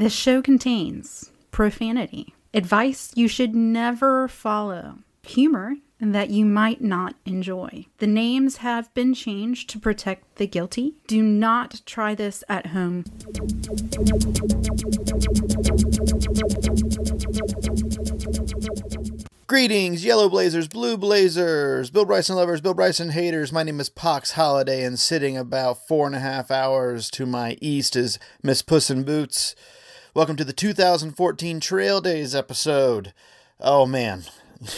This show contains profanity, advice you should never follow, humor that you might not enjoy. The names have been changed to protect the guilty. Do not try this at home. Greetings, Yellow Blazers, Blue Blazers, Bill Bryson lovers, Bill Bryson haters. My name is Pox Holiday, and sitting about 4.5 hours to my east is Miss Puss in Boots. Welcome to the 2014 Trail Days episode. Oh man,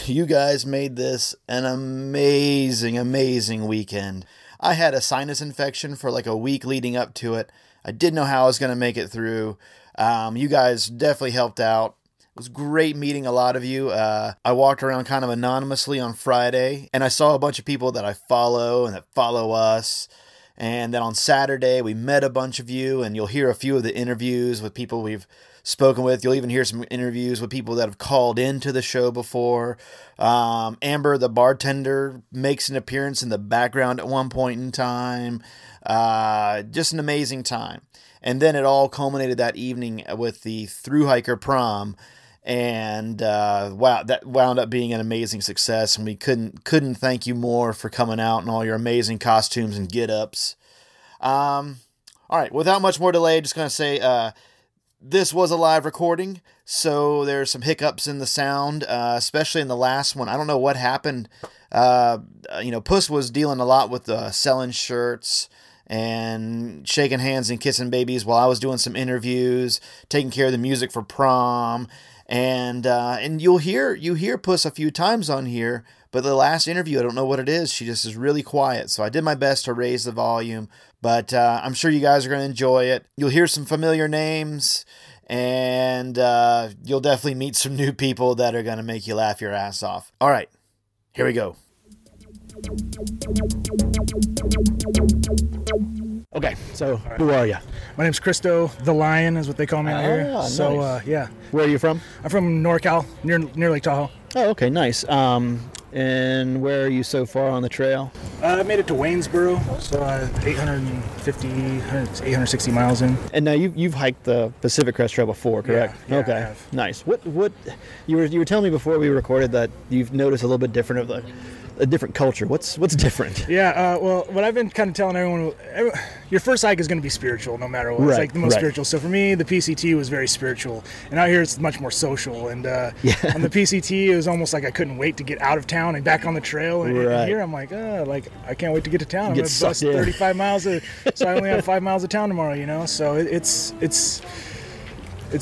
you guys made this an amazing weekend. I had a sinus infection for like a week leading up to it. I didn't know how I was going to make it through. You guys definitely helped out. It was great meeting a lot of you. I walked around kind of anonymously on Friday, and I saw a bunch of people that I follow and that follow us. And then on Saturday, we met a bunch of you, and you'll hear a few of the interviews with people we've spoken with. You'll even hear some interviews with people that have called into the show before. Amber, the bartender, makes an appearance in the background at one point in time. Just an amazing time. And then it all culminated that evening with the Thru-Hiker prom. And wow, that wound up being an amazing success, and we couldn't thank you more for coming out and all your amazing costumes and get-ups. All right, without much more delay, just going to say this was a live recording, so there's some hiccups in the sound, especially in the last one. I don't know what happened. Puss was dealing a lot with selling shirts and shaking hands and kissing babies while I was doing some interviews, taking care of the music for prom. And you hear Puss a few times on here, but the last interview, I don't know what it is. She just is really quiet. So I did my best to raise the volume, but I'm sure you guys are going to enjoy it. You'll hear some familiar names, and you'll definitely meet some new people that are going to make you laugh your ass off. All right, here we go. Okay, so who are you? My name's Christo, the Lion is what they call me out here. Nice. So, yeah. Where are you from? I'm from NorCal, near Lake Tahoe. Oh, okay, nice. And where are you so far on the trail? I made it to Waynesboro, so 860 miles in. And now you've hiked the Pacific Crest Trail before, correct? Yeah, okay, I have. Nice. What you were telling me before we recorded that you've noticed a little bit different of a different culture. What's different? Yeah, well, what I've been kind of telling everyone, your first hike is going to be spiritual no matter what. Right, it's like the most right. spiritual. So for me, the PCT was very spiritual. And out here, it's much more social. And on the PCT, it was almost like I couldn't wait to get out of town and back on the trail. And Right. here, I'm like, I can't wait to get to town. I'm Get going to bust sucked in. 35 miles, so I only have 5 miles of town tomorrow, you know? So it's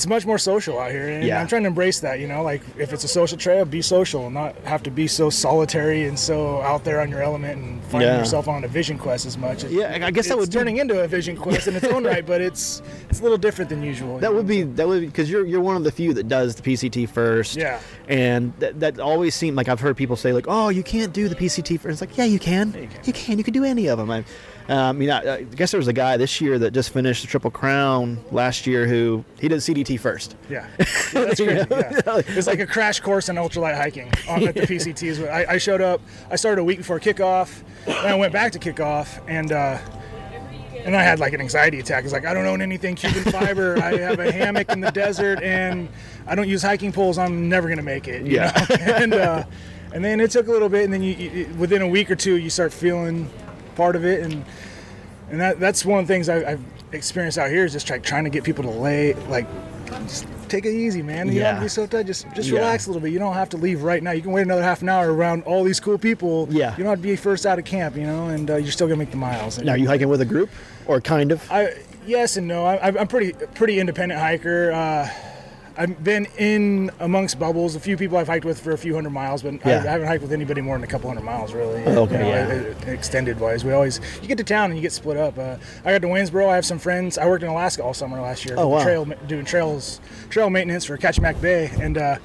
much more social out here, and I'm trying to embrace that, like if it's a social trail, be social, not have to be so solitary and so out there on your element and finding yourself on a vision quest as much. Yeah, I guess that would be turning into a vision quest in its own right, but it's a little different than usual. That would be because you're one of the few that does the PCT first. Yeah. And that always seemed like I've heard people say like, oh, you can't do the PCT first. It's like, yeah, you can. You can do any of them. I guess there was a guy this year that just finished the Triple Crown last year who he did CDT first. Yeah, that's crazy. Yeah. It's like a crash course in ultralight hiking at the PCTs. I showed up. I started a week before kickoff, and I went back to kickoff, and I had like an anxiety attack. It's like, I don't own anything Cuban fiber. I have a hammock in the desert, and I don't use hiking poles. I'm never gonna make it. You know? And then it took a little bit, and then you within a week or two, you start feeling part of it, and that's one of the things I've experienced out here is just trying to get people to just take it easy, man. You don't have to be so tight. Just relax a little bit. You don't have to leave right now. You can wait another half an hour around all these cool people. Yeah. You don't have to be first out of camp, and you're still gonna make the miles. Now, are you hiking with a group, or kind of? Yes and no. I'm pretty independent hiker. I've been in amongst bubbles. A few people I've hiked with for a few hundred miles, but I haven't hiked with anybody more than a couple hundred miles, really. Extended wise, you get to town and you get split up. I got to Waynesboro. I have some friends. I worked in Alaska all summer last year. Doing trail maintenance for Kachemak Bay, and I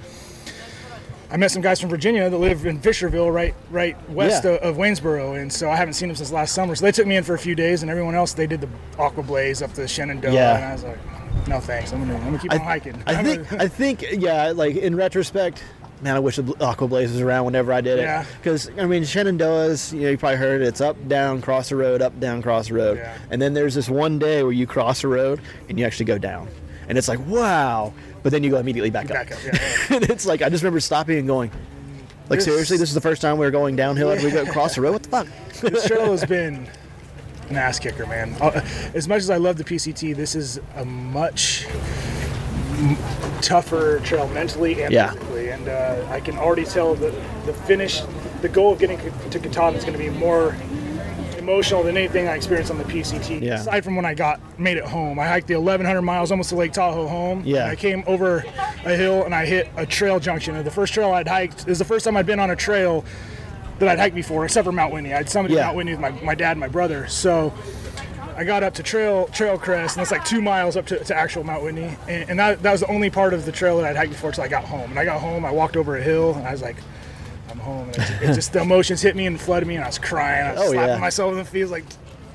met some guys from Virginia that live in Fisherville, right west of Waynesboro, and so I haven't seen them since last summer. So they took me in for a few days, and everyone else, they did the Aqua Blaze up the Shenandoah, and I was like, no thanks, I'm gonna keep on hiking. I think, like in retrospect, man, I wish the Aqua Blaze was around whenever I did it. Because, Shenandoah's, you probably heard it, it's up, down, cross the road, up, down, cross the road. And then there's this one day where you cross the road and you actually go down. and it's like, wow. But then you go immediately back up. And it's like, I just remember stopping and going, like, seriously, this is the first time we were going downhill and we go across the road? What the fuck? This trail has been an ass kicker, man. As much as I love the PCT, this is a much tougher trail mentally and physically. And I can already tell the finish, the goal of getting to Katahdin is going to be more emotional than anything I experienced on the PCT. Yeah. Aside from when I made it home, I hiked the 1,100 miles almost to Lake Tahoe home. Yeah. And I came over a hill and I hit a trail junction. The first trail I'd hiked, it was the first time I'd been on a trail that I'd hiked before, except for Mount Whitney. I'd summited Mount Whitney with my dad and my brother. So I got up to trail crest, and it's like 2 miles up to actual Mount Whitney. And that was the only part of the trail that I'd hiked before until I got home. And I got home, I walked over a hill, and I was like, I'm home. And it just the emotions hit me and flooded me, and I was crying. I was slapping myself in the feet, like,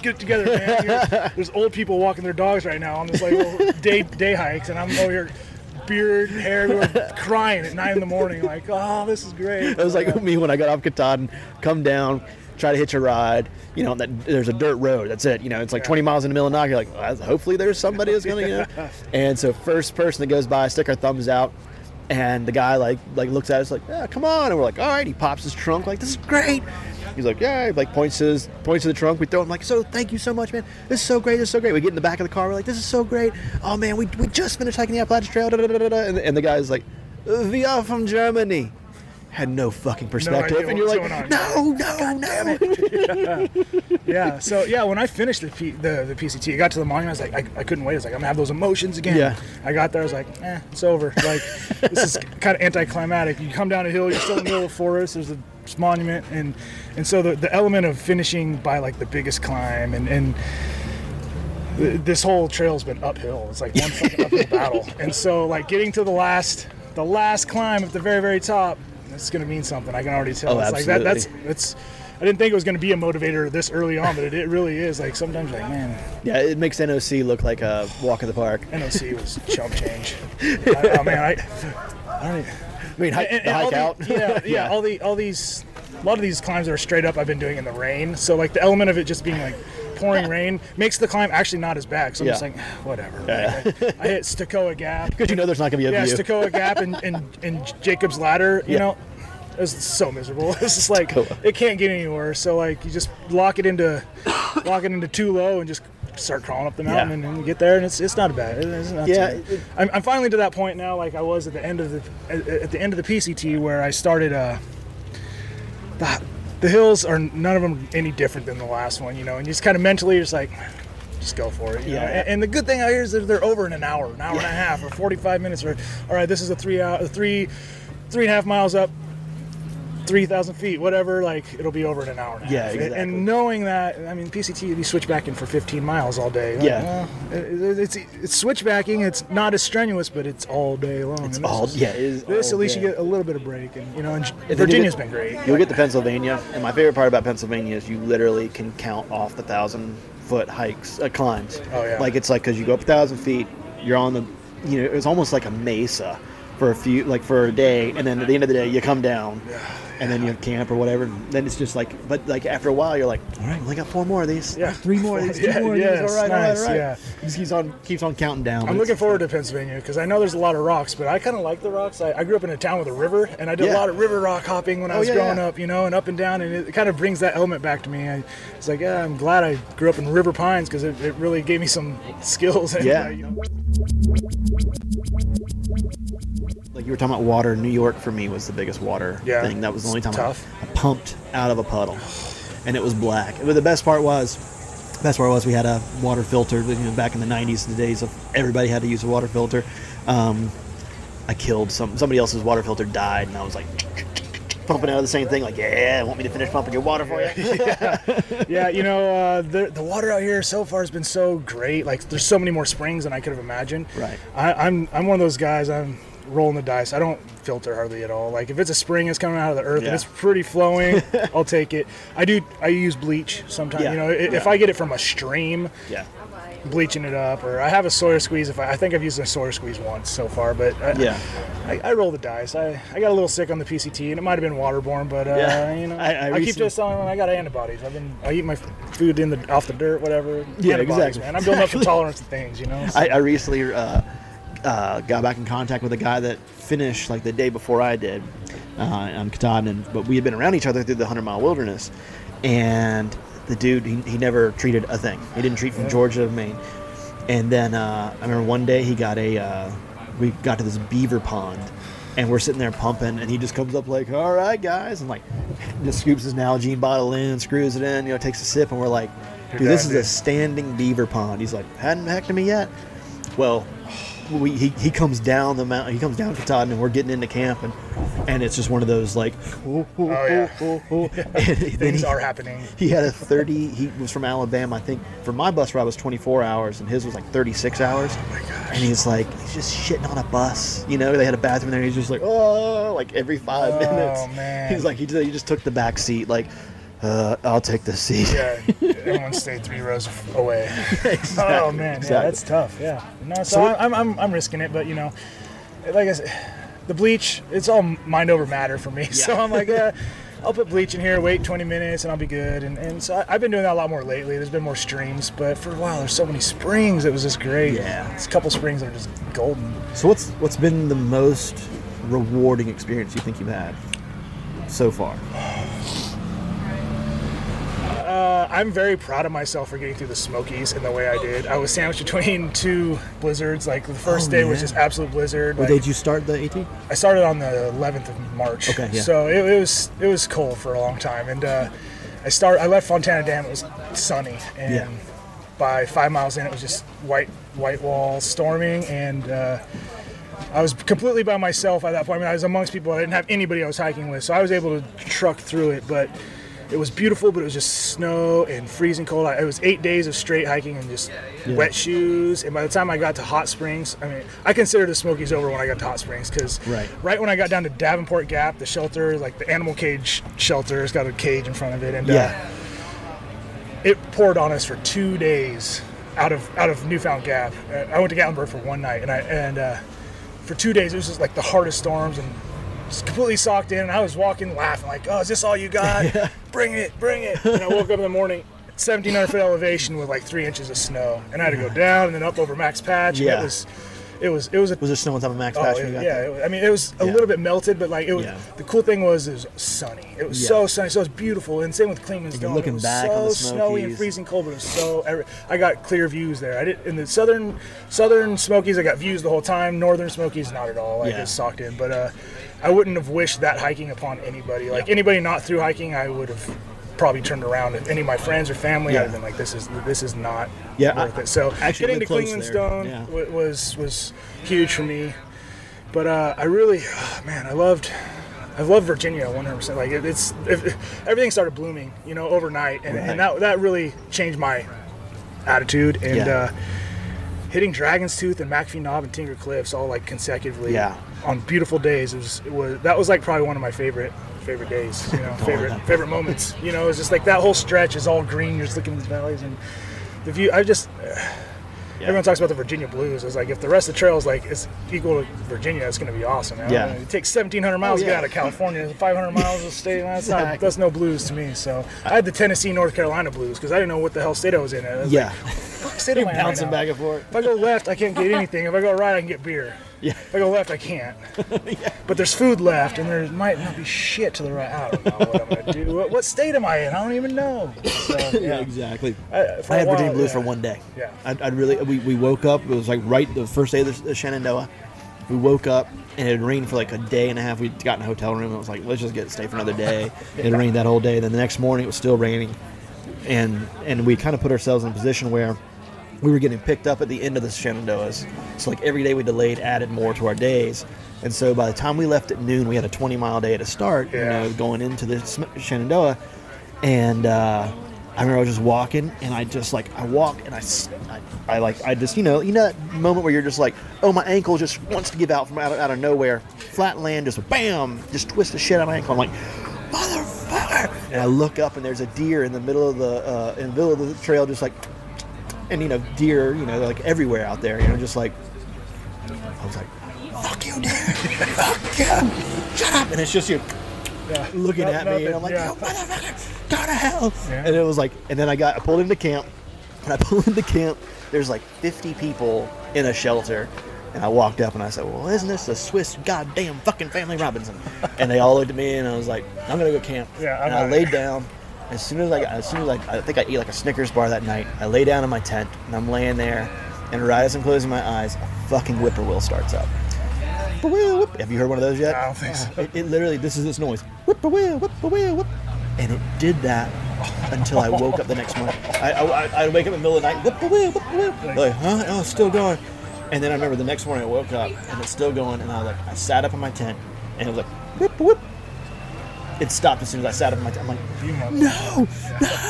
get it together, man. There's old people walking their dogs right now on this like little day hikes, and I'm over here, beard, hair, we were crying at 9 in the morning, like, oh, this is great. It was like me when I got off Katahdin, come down, try to hitch a ride, you know, there's a dirt road, that's it, you know, it's like 20 miles in the middle of the night, you're like, well, hopefully there's somebody who's gonna, you know. And so first person that goes by, stick our thumbs out, and the guy like looks at us like, yeah, come on, and we're like, all right. He pops his trunk like, this is great. He's like, yeah, he like points to the trunk. We throw him like, so thank you so much, man. This is so great. This is so great. We get in the back of the car. We're like, this is so great. Oh man, we just finished hiking the Appalachian Trail. Da, da, da, da, da. And the guy's like, we are from Germany. Had no fucking perspective, and you're like, no. Yeah. So yeah, when I finished the PCT, I got to the monument. I was like, I couldn't wait. I was like, I'm gonna have those emotions again. Yeah. I got there. I was like, it's over. Like, this is kind of anticlimactic. You come down a hill, you're still in the middle of the forest. There's a monument, and so the element of finishing by like the biggest climb and this whole trail's been uphill. It's like one fucking uphill battle. And so like getting to the last climb at the very, very top, it's going to mean something. I can already tell. Oh, it's absolutely. like that's I didn't think it was going to be a motivator this early on, but it really is. Like sometimes like, man. Yeah, it makes NOC look like a walk in the park. NOC was chump change. Oh man, I mean, hike out. Yeah. A lot of these climbs that are straight up I've been doing in the rain. So like the element of it just being like pouring rain makes the climb actually not as bad. So I'm just like, whatever. Yeah. I hit Stokoa Gap. Because you know there's not going to be a view. Stokoa Gap and Jacob's Ladder, you know. It was so miserable. It's just like, it can't get any worse. So like you just lock it into too low and just start crawling up the mountain and you get there and it's not bad. It's not too bad. I'm finally to that point now, like I was at the end of the PCT where I started the hills are none of them any different than the last one, you know, and you just kind of mentally just like, just go for it. You know? And the good thing out here is that they're over in an hour and a half or 45 minutes or, all right, this is a 3.5 miles up, 3,000 feet, whatever, like it'll be over in an hour and a half. Yeah, exactly. And knowing that, I mean, PCT, you'd be switchbacking for 15 miles all day. Like, it's switchbacking. It's not as strenuous, but it's all day long. It's all, it is. This, at least you get a little bit of break, and you know, and Virginia's been great. You'll get to Pennsylvania, and my favorite part about Pennsylvania is you literally can count off the 1,000-foot hikes, climbs. Oh yeah. Like it's like because you go up 1,000 feet, you're on the, you know, it's almost like a mesa for a day, and then at the end of the day you come down. And then you camp or whatever. And then it's just like, but like after a while, you're like, all right, we only got 4 more of these. Yeah, 3 more of these. 2 more of these. All right. Yeah. It just keeps on counting down. I'm looking forward to Pennsylvania because I know there's a lot of rocks, but I kind of like the rocks. I grew up in a town with a river, and I did a lot of river rock hopping when I was growing up, you know, and up and down, and it kind of brings that element back to me. It's like, I'm glad I grew up in River Pines because it really gave me some skills. And, you know. Like you were talking about water, New York for me was the biggest water thing. That was the only time I pumped out of a puddle, and it was black. But the best part was we had a water filter. You know, back in the '90s, the days of everybody had to use a water filter. I killed somebody else's water filter died, and I was like pumping out of the same thing. Like, want me to finish pumping your water for you? Yeah. You know, the water out here so far has been so great. Like, there's so many more springs than I could have imagined. Right. I'm one of those guys. I'm rolling the dice. I don't filter hardly at all. Like if it's a spring that's coming out of the earth and it's pretty flowing, I'll take it. I use bleach sometimes. You know, if I get it from a stream, bleaching it up, or I have a Sawyer squeeze. I think I've used a Sawyer squeeze once so far, but I roll the dice. I got a little sick on the PCT, and it might have been waterborne, but you know, I keep just telling them I got antibodies. I eat my food off the dirt, whatever. Yeah, antibodies, exactly. Man, I'm building up some tolerance to things, you know. So. I recently got back in contact with a guy that finished like the day before I did on Katahdin, but we had been around each other through the 100-mile wilderness, and the dude, he never treated a thing. He didn't treat from Georgia to Maine. And then I remember one day he got we got to this beaver pond, and we're sitting there pumping, and he just comes up like, all right, guys, and like just scoops his Nalgene bottle in, screws it in, takes a sip, and we're like, dude, this is a standing beaver pond. He's like, hadn't heck to me yet. Well, he comes down the mountain, he comes down Katahdin, and we're getting into camp, and it's just one of those like, Things are happening. He had a 30. He was from Alabama. I think for my bus ride was 24 hours, and his was like 36 hours. Oh my gosh! And he's just shitting on a bus. They had a bathroom there. And he's just like, oh, like every 5 minutes. Oh man! He's like, he just took the back seat. Like, I'll take the seat. Yeah, everyone stayed 3 rows away. Exactly. Oh man, Exactly. yeah, that's tough. Yeah, no, so I'm risking it, but like I said, the bleach, it's all mind over matter for me. Yeah. So I'm like, I'll put bleach in here, wait 20 minutes, and I'll be good. And so I've been doing that a lot more lately. There's been more streams, but for a while there's so many springs. It was just great. Yeah, there's a couple springs that are just golden. So what's been the most rewarding experience you think you've had so far? I'm very proud of myself for getting through the Smokies in the way I did. I was sandwiched between 2 blizzards. Like the first day was just absolute blizzard. What day did you start the AT? I started on the 11th of March. Okay, yeah. So it was cold for a long time, and I left Fontana Dam. It was sunny, and by 5 miles in, it was just white wall storming, and I was completely by myself at that point. I mean, I was amongst people. I didn't have anybody I was hiking with, so I was able to truck through it, but it was beautiful, but it was just snow and freezing cold. It was 8 days of straight hiking and just wet shoes. And by the time I got to Hot Springs, I mean, I consider the Smokies over when I got to Hot Springs, because right when I got down to Davenport Gap, the shelter, like the animal cage shelter, it's got a cage in front of it, and it poured on us for 2 days out of Newfound Gap. I went to Gatlinburg for one night, and for 2 days it was just like the hardest storms, and just completely socked in, and I was walking laughing like, oh, is this all you got? Bring it. And I woke up in the morning, 1,700 foot elevation with like 3 inches of snow, and I had to go down and then up over Max Patch. And it was there snow on top of Max Patch? I mean, it was a little bit melted, but like it was. The cool thing was it was sunny. It was so sunny, so it was beautiful. And same with Clingman's Dome. Looking back on the Smokies, snowy and freezing cold, but it was so. I got clear views there. I did in the southern Smokies. I got views the whole time. Northern Smokies, not at all. I just socked in, but I wouldn't have wished that hiking upon anybody. Like anybody not through hiking, I would have probably turned around. If any of my friends or family, I'd have been like, this is not worth it. So getting to Clingman's Dome was huge for me. But I really, I loved Virginia 100%. Like everything started blooming, overnight, and that really changed my attitude. And hitting Dragon's Tooth and McAfee Knob and Tinker Cliffs all like consecutively on beautiful days, that was like probably one of my favorite days, favorite moments. It's just like that whole stretch is all green. You're just looking at these valleys and the view. Everyone talks about the Virginia blues. It's like if the rest of the trail is like it's equal to Virginia, it's going to be awesome. It takes 1,700 miles to get out of California. 500 miles of state. That's no blues to me. So I had the Tennessee, North Carolina blues because I didn't know what the hell state I was in. What state am I in bouncing right back and forth. If I go left, I can't get anything. If I go right, I can get beer. If I go left, I can't. But there's food left, and there might not be shit to the right. I don't know what I'm going to do. What state am I in? I don't even know. So, exactly. I had Virginia blues for one day. I'd really. We woke up. It was like right the first day of the Shenandoah. We woke up, and it had rained for like a day and a half. We'd gotten a hotel room, and it was like, let's just stay for another day. It rained that whole day. Then the next morning, it was still raining. And we kind of put ourselves in a position where we were getting picked up at the end of the Shenandoahs. So like every day we delayed added more to our days. And so by the time we left at noon, we had a 20-mile day to start, going into the Shenandoah. And I remember I was just walking, and I walk, and I just, that moment where you're just like, oh, my ankle just wants to give out from out of nowhere. Flat land, just bam, just twist the shit out of my ankle. I'm like, motherfucker! And I look up, and there's a deer in the middle of the trail, just like, and deer, like everywhere out there, just like, I was like, fuck you, deer, fuck you, shut up, and it's just you looking at me, and I'm like, yo, motherfucker, go to hell, and it was like, and then I pulled into camp, there's like 50 people in a shelter, And I walked up and I said, well, isn't this a Swiss goddamn fucking Family Robinson? And they all looked at me and I was like, I'm going to go camp. Yeah, and I laid down. As soon as I think I ate like a Snickers bar that night, I lay down in my tent and I'm laying there, and right as I'm closing my eyes, a fucking whippoorwill starts up. Whip-a-will, have you heard one of those yet? I don't think so. It literally, this is this noise. Whip-a-will, whip-a-will, whip. And it did that until I woke up the next morning. I'd wake up in the middle of the night, whip-a-will, whip-a-will. Like, huh? Oh, it's still going. And then I remember the next morning I woke up and it's still going, and I sat up in my tent and it was like, whip, whip. It stopped as soon as I sat up in my tent. I'm like, no.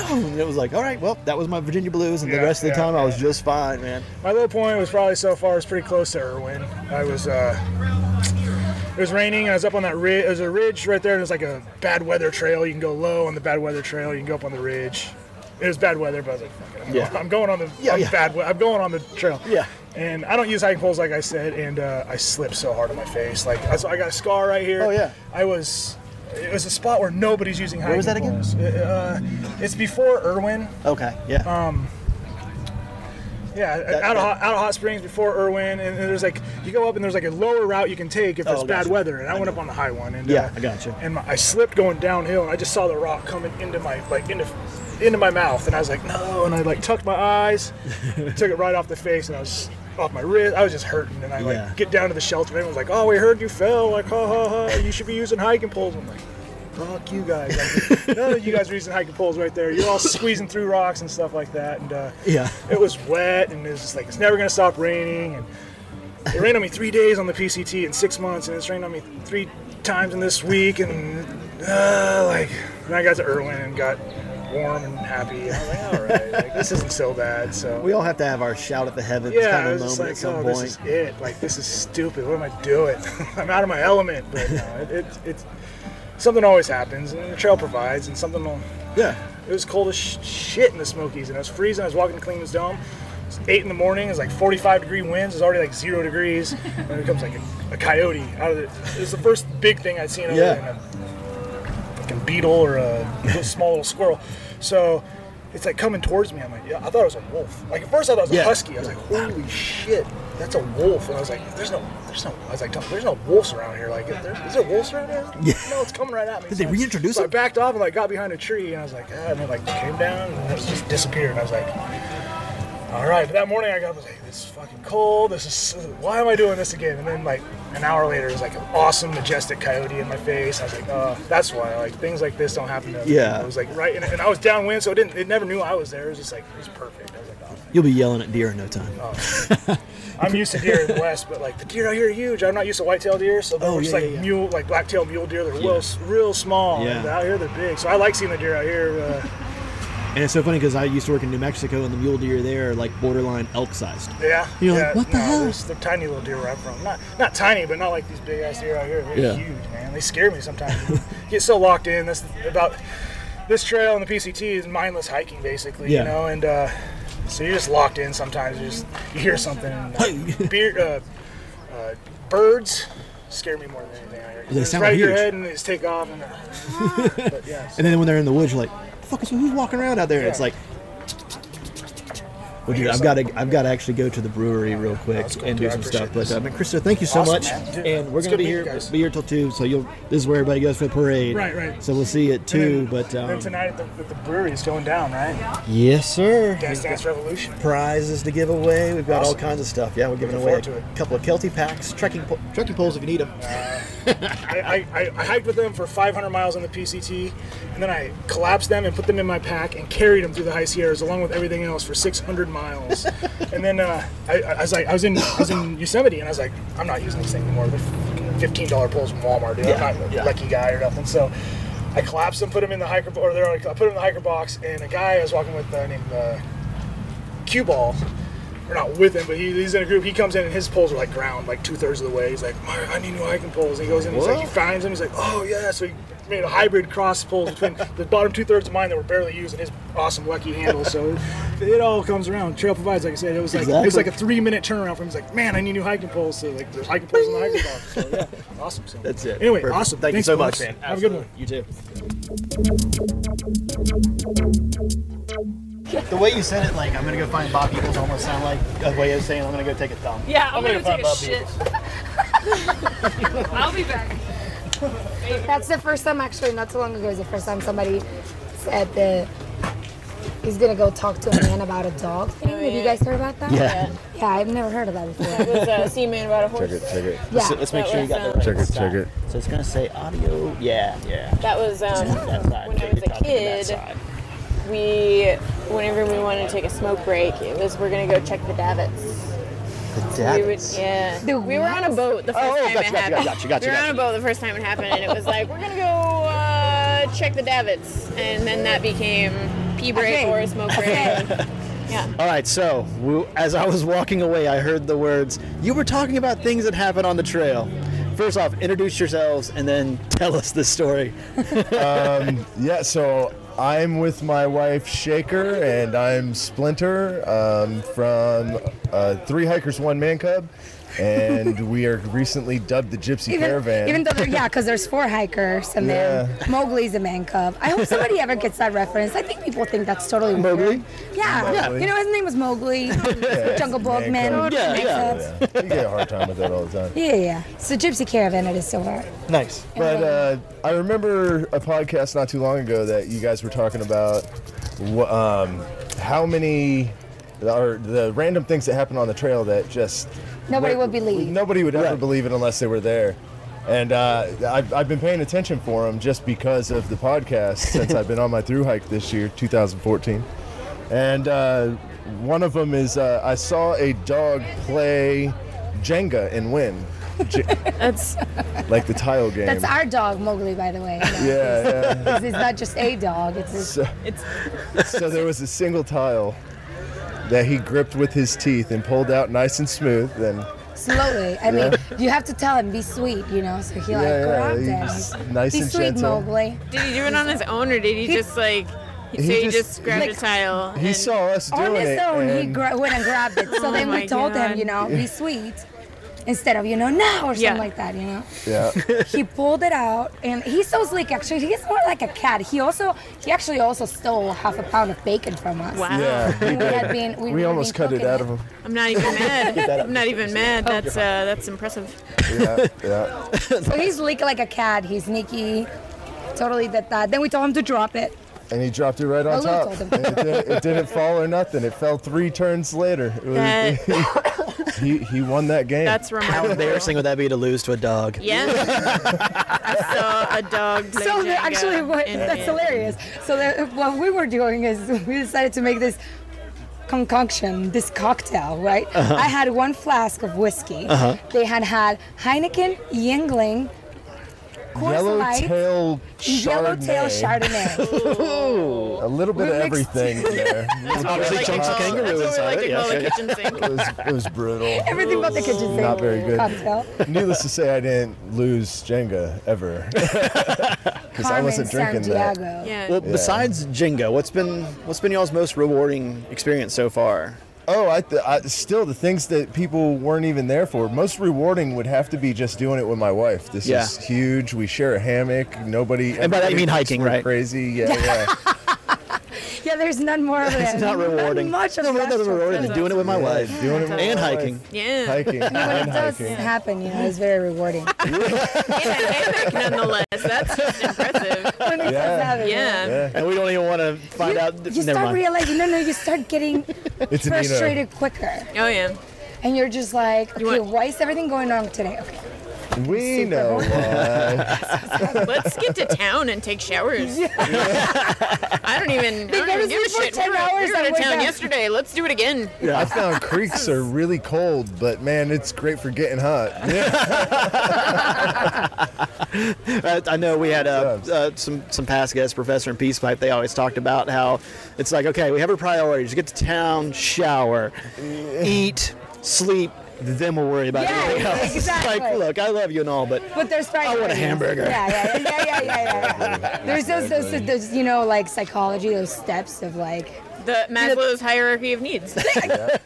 And it was like, all right, well, that was my Virginia blues, and the rest of the time I was just fine, man. My low point was probably so far, it's pretty close to Irwin. It was raining, and I was up on that ridge. There's a ridge right there, and there's like a bad weather trail. You can go low on the bad weather trail. You can go up on the ridge. It was bad weather, but I was like, fuck it. I'm going on the I'm going on the trail. Yeah. And I don't use hiking poles like I said, and I slipped so hard on my face. Like I got a scar right here. Oh yeah. It was a spot where nobody's using hiking poles. Where was that again? It's before Irwin. Okay. Yeah. Out of Hot Springs before Irwin, and there's like you go up and there's like a lower route you can take if it's bad weather, and I went up on the high one. And I got you. And I slipped going downhill, and I just saw the rock coming into my into my mouth, and I was like, no, and I like tucked my eyes, took it right off the face, and I was off my wrist. I was just hurting, and I get down to the shelter, and everyone's like, oh, we heard you fell, like, ha ha ha, you should be using hiking poles. I'm like, fuck you guys. Like, none of you guys are using hiking poles right there. You're all squeezing through rocks and stuff like that. And it was wet, and it was just like, it's never going to stop raining. And it rained on me 3 days on the PCT in 6 months, and it's rained on me 3 times in this week. And then I got to Irwin and got warm and happy. And I was like, all right, like, this isn't so bad. So we all have to have our shout at the heavens kind of moment at some point. This is it. Like, this is stupid. What am I doing? I'm out of my element. But no, it's something always happens, and the trail provides, and something will... Yeah. It was cold as shit in the Smokies, and it was freezing. I was walking to Cleveland's Dome. It's 8 in the morning. It's like 45-degree winds. It's already like 0 degrees. And it comes like a coyote out of it. It was the first big thing I'd seen over there, in a fucking beetle or a small little squirrel. So it's like coming towards me. I'm like, I thought it was a wolf. Like at first I thought it was a husky. I was like, holy shit, that's a wolf. And I was like, there's no. I was like, there's no wolves around here. Like, is there wolves around here? Yeah. No, it's coming right at me. Did they reintroduce it? I backed off and like got behind a tree, and I was like, and it like came down and it just disappeared. And I was like, all right. But that morning I got up, I was like, this is fucking cold. Why am I doing this again? And then like an hour later, it was like an awesome, majestic coyote in my face. I was like, oh, that's why. Like things like this don't happen to me. Yeah. It was like right, and I was downwind, so it never knew I was there. It was just like, it was perfect. I was like, oh. You'll be yelling at deer in no time. Oh. I'm used to deer in the West, but like the deer out here are huge. I'm not used to white-tailed deer, so they're just mule, like black-tailed mule deer. They're real small. Yeah. And out here they're big, so I like seeing the deer out here. And it's so funny because I used to work in New Mexico, and the mule deer there are like borderline elk-sized. Yeah. You're like, what the hell? They're tiny little deer where I'm from. Not tiny, but not like these big-ass deer out here. They're huge, man. They scare me sometimes. You get so locked in. That's about this trail and the PCT is mindless hiking, basically. You know, and so you're just locked in sometimes. You hear something. And, birds scare me more than anything out here. They sound right huge. in your head and they just take off. And, but, and then when they're in the woods, you're like, who's walking around out there? And it's like, well, dude, I've got to actually go to the brewery real quick and do some stuff. But Krista, thank you so much. And we're gonna be here till 2. So this is where everybody goes for the parade. Right. So we'll see you at 2. Then tonight at the brewery is going down, right? Yes, sir. Dance Revolution. Prizes to give away. We've got all kinds of stuff. Yeah, we're giving away a couple of Kelty packs, trekking poles if you need them. I hiked with them for 500 miles on the PCT, and then I collapsed them and put them in my pack and carried them through the high Sierras along with everything else for 600 miles. And then I was in Yosemite, and I was like, I'm not using these things anymore. They're $15 poles from Walmart, dude. I'm not a lucky guy or nothing. So I collapsed them, put them in the hiker, I put them in the hiker box, and a guy I was walking with named Cue Ball. We're not with him, but he's in a group. He comes in and his poles are like ground, like 2/3 of the way. He's like, Mark, I need new hiking poles. And he goes in, and he finds them. He's like, oh yeah. So he made a hybrid cross poles between the bottom 2/3 of mine that were barely used and his awesome lucky handle. So it all comes around. Trail provides, like I said. It was like it was like a 3-minute turnaround for him. He's like, man, I need new hiking poles. So like there's hiking poles in the hiking box. So yeah, awesome. So that's it. Anyway, perfect. Awesome. Thanks you so much, man. Have a good one. You too. The way you said it, like, I'm going to go find Bob Eagles, almost sound like a way of saying I'm going to go take a dump. Yeah, I'm gonna find take a Bob shit. Eagles. I'll be back. That's the first time, actually, not too long ago, is the first time somebody said that he's gonna go talk to a man about a dog thing. Have you guys heard about that? Yeah. Yeah, I've never heard of that before. It was see a man about a horse. Check it. Yeah. Let's make That sure you was, got the right Check it, side. check it. So it's going to say audio. Yeah. That was That side. when I was You're a talking to that kid. side. Whenever we wanted to take a smoke break, it was we're gonna go check the davits. We would, yeah. We were on a boat the first time it happened. Gotcha. We were on a boat the first time it happened, and it was like we're gonna go check the davits, and then that became pee break or a smoke break. Yeah. All right, so as I was walking away, I heard the words, you were talking about things that happen on the trail. First off, introduce yourselves and then tell us the story. Yeah, so I'm with my wife Shaker and I'm Splinter from Thru-Hikers One Man Cub, and we are recently dubbed the Gypsy Caravan. Even though, because there's 4 hikers and then Mowgli's a man cub. I hope somebody ever gets that reference. I think people think that's totally weird. Mowgli? Yeah. Mowgli. You know, his name was Mowgli. Jungle Book, man. Cub. Yeah. You get a hard time with that all the time. Yeah. So Gypsy Caravan, it is so hard. Nice. But I remember a podcast not too long ago that you guys were talking about how many or the random things that happen on the trail that just Nobody would believe. Nobody would ever believe it unless they were there. And I've been paying attention for them just because of the podcast since I've been on my thru hike this year, 2014. And one of them is I saw a dog play Jenga and win. That's Like the tile game. That's our dog, Mowgli, by the way. Yeah. It's not just a dog. So there was a single tile that he gripped with his teeth and pulled out nice and smooth. And slowly. I mean, you have to tell him, be sweet, you know? So he grabbed he's him. nice Be and sweet, gentle. Mowgli. Did he do it on his own, or did he just like? So he just grabbed a tile. He and- saw us doing On his it. own, he and went and grabbed it. So then my we told God. him, you know, be sweet. Instead of, no, or something Yeah. like that, you know? yeah. He pulled it out, and he's so slick, actually. He's more like a cat. He actually also stole half a pound of bacon from us. Wow. Yeah. We almost cut it out of him. I'm not even mad. I'm not even mad. That's impressive. Yeah. So he's slick like a cat. He's sneaky. Totally did that. Then we told him to drop it. And he dropped it right on Lou top. told him. And it didn't fall or nothing. It fell 3 turns later. It was, he won that game. That's How remarkable. embarrassing would that be to lose to a dog? Yeah. I saw a dog play So Jenga actually, that's hilarious. So what we were doing is we decided to make this concoction, this cocktail, right? I had 1 flask of whiskey. They had Heineken, Yingling, Coors Light, Yellowtail Yellowtail Chardonnay. Chardonnay. A little bit We of mixed- everything in there. Obviously chunks of kangaroo That's what we inside like it. to call Yeah. a kitchen sink. It was brutal. Everything but the kitchen sink. Not very good. Cocktail. Needless to say, I didn't lose Jenga ever. Because I wasn't drinking that. Santiago. Yeah. Well, besides Jenga, what's been y'all's most rewarding experience so far? Oh, I still the things that people weren't even there for. Most rewarding would have to be just doing it with my wife. This is huge. We share a hammock. Nobody. And by that you mean everybody hiking, thinks we're right? Crazy. Yeah. Yeah, there's none more of that. It's not rewarding. Much of No, that. nothing rewarding than doing it with my wife. Doing it with And my hiking. wife. Yeah. Hiking When and it does hiking. happen, it's very rewarding. Nonetheless, that's just impressive. When it does happen. Yeah. And we don't even want to find out. You Never start mind. realizing, you start getting It's an frustrated quicker. Oh yeah. And you're just like, okay, want- why is everything going wrong today? Okay. We know why. Let's get to town and take showers. I don't even go to give a sleep for shit. 10 We were hours out and of wake town up. yesterday. Let's do it again. I found creeks are really cold, but man, it's great for getting hot. I know we had some past guests, Professor and Peace Pipe. They always talked about how it's like, okay, we have our priorities. Get to town, shower, eat, sleep. Then we'll worry about everything else. exactly. Like, look, I love you and all, but But there's I want a hamburger. Yeah. There's those, like psychology, those steps of like, The Maslow's hierarchy of needs. Yeah.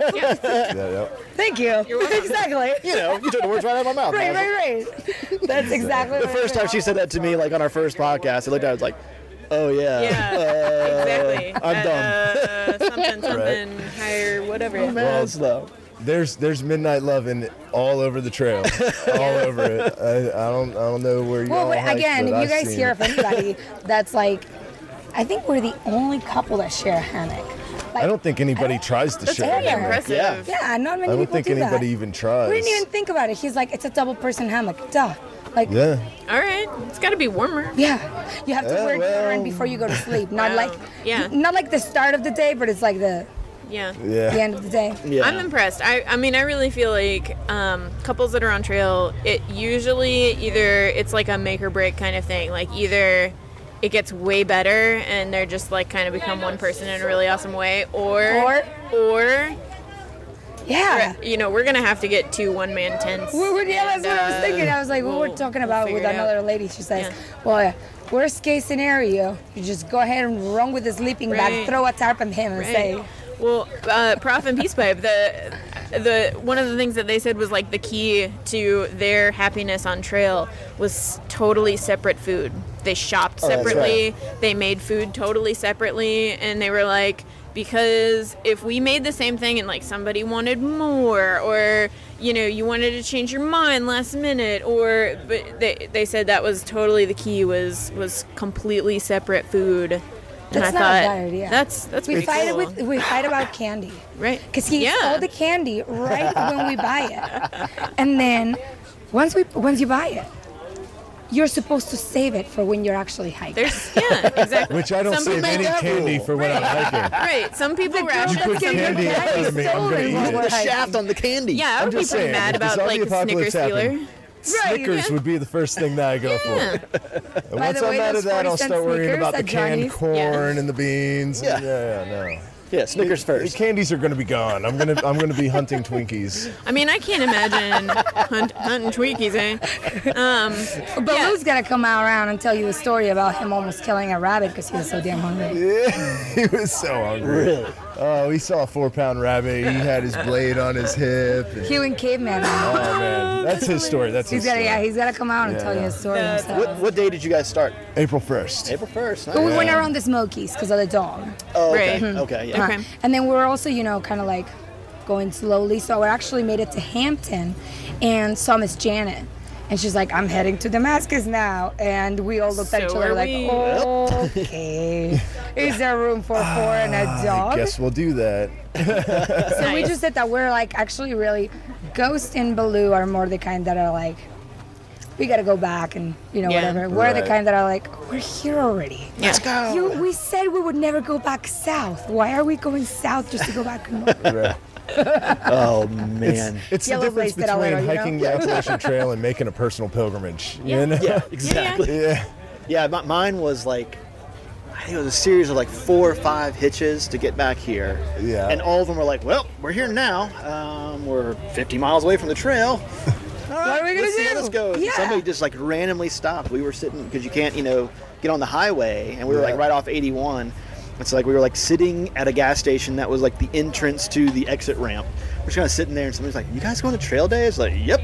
thank you. Exactly. You took the words right out of my mouth. Right. That's exactly The what first it time is. she said that to me, like on our first podcast, I looked at it, I was like, Oh yeah. Yeah, exactly. I'm done. Something higher, whatever. Well, slow. There's midnight loving all over the trail, all over it. I don't know where you. Well, all but hike, again, but if I've you guys seen hear it. of anybody that's like, I think we're the only couple that share a hammock. Like, I don't think anybody tries to That's share. very it. impressive. Yeah. Yeah, not many I don't people think do anybody that. even tries. We didn't even think about it. He's like, it's a double person hammock. Duh. Like, Yeah. All right, it's got to be warmer. yeah. You have to Yeah, wear well- deodorant before you go to sleep. Not Wow. like, Yeah. not like the start of the day, but it's like the Yeah. Yeah. end of the day. Yeah. I'm impressed. I mean, I really feel like couples that are on trail, it usually either it's like a make or break kind of thing. Like either it gets way better and they're just like kind of become one person in a really awesome way, or Yeah. you know, we're gonna have to get 2 one-man tents. Yeah, that's what I was thinking. I was like, we were talking about figure with it out. another lady. She says, Yeah. well, worst case scenario, you just go ahead and run with the sleeping bag, Right. throw a tarp on him and Right. say, Well, Prof and Peace Pipe, the one of the things that they said was like the key to their happiness on trail was totally separate food. They shopped Oh, that's separately, they made food totally separately, and they were like, because if we made the same thing and like somebody wanted more, or you know, you wanted to change your mind last minute, but they said that was totally the key was completely separate food. And that's I not a thought, bad idea. That's we pretty fight cool. we fight about candy. Right. Because he eats all the candy right when we buy it. And then once you buy it, you're supposed to save it for when you're actually hiking. Exactly. Which I don't Some save people- any candy for when I'm hiking. Right. Some people The girl ration. put that's getting candy your in front candy of me, I'm gonna stolen eat while it. we're the hiking. shaft on the candy. Yeah, I I'm would be just pretty saying, mad if the about zombie like a apocalypse Snickers stealer. happened, Snickers yeah. would be the first thing that I go for. And By once the I'm way, out those of that, I'll 40-cent start worrying Snickers about the at canned Johnny's. corn and the beans. Yeah. No. Yeah, Snickers The first. candies are going to be gone. I'm gonna be hunting Twinkies. I mean, I can't imagine hunting Twinkies, eh? Baloo's gonna come out around and tell you a story about him almost killing a rabbit because he was so damn hungry. Yeah, he was so hungry. Really? Oh, he saw a 4-pound rabbit. He had his blade on his hip. And, He went caveman. oh man, that's his story. That's his story. He's gotta come out and tell you his story himself. What day did you guys start? April 1st. April 1st. But we Nice. went around the Smokies because of the dog. Oh, okay. Right. Okay, yeah. Okay. And then we're also, kind of like going slowly. So we actually made it to Hampton and saw Miss Janet. And she's like, I'm heading to Damascus now. And we all looked at each So other are like, we. okay. Is there room for 4 and a dog? I guess we'll do that. So we just said that we're like actually really, Ghost and Baloo are more the kind that are like, we gotta go back and whatever. We're the Right. kind that are like, we're here already. Let's go. We said we would never go back south. Why are we going south just to go back north? Right. Oh man. It's the Yellow difference blazed it a between little, hiking the Appalachian Trail and making a personal pilgrimage. Yeah. You know? Yeah, exactly. Yeah. Yeah, mine was like, I think it was a series of like 4 or 5 hitches to get back here. Yeah. And all of them were like, well, we're here now. We're 50 miles away from the trail. All right, What are we gonna let's see how do? this goes. Yeah. Somebody just like randomly stopped. We were sitting, because you can't, get on the highway, and we were like Yeah. right off 81. It's like we were like sitting at a gas station that was like the entrance to the exit ramp. We're just kind of sitting there, and somebody's like, you guys going to trail day? It's like, yep.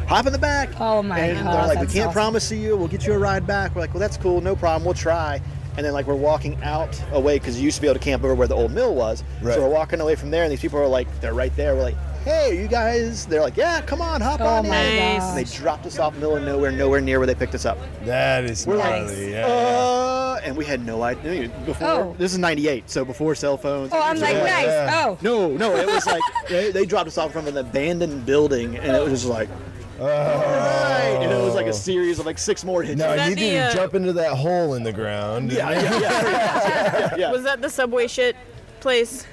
Hop in the back. Oh my and God, they're like, we that's can't awesome. promise you. We'll get you a ride back. We're like, well, that's cool. No problem. We'll try. And then like we're walking out away, because you used to be able to camp over where the old mill was. Right. So we're walking away from there, and these people are like, they're right there. We're like, hey, you guys. They're like, yeah, come on, hop on in. my Nice. gosh. And they dropped us off in the middle of nowhere near where they picked us up. That is We're gnarly. like, Yeah. And we had no idea. Before, Oh. this is 98, so before cell phones. Oh, I'm like, Yeah, nice. yeah. Oh. No, it was like, they dropped us off from an abandoned building, and it was just like, right. And it was like a series of like 6 more hitches. No, that you the, didn't jump into that hole in the ground. Yeah. Was that the subway shit place?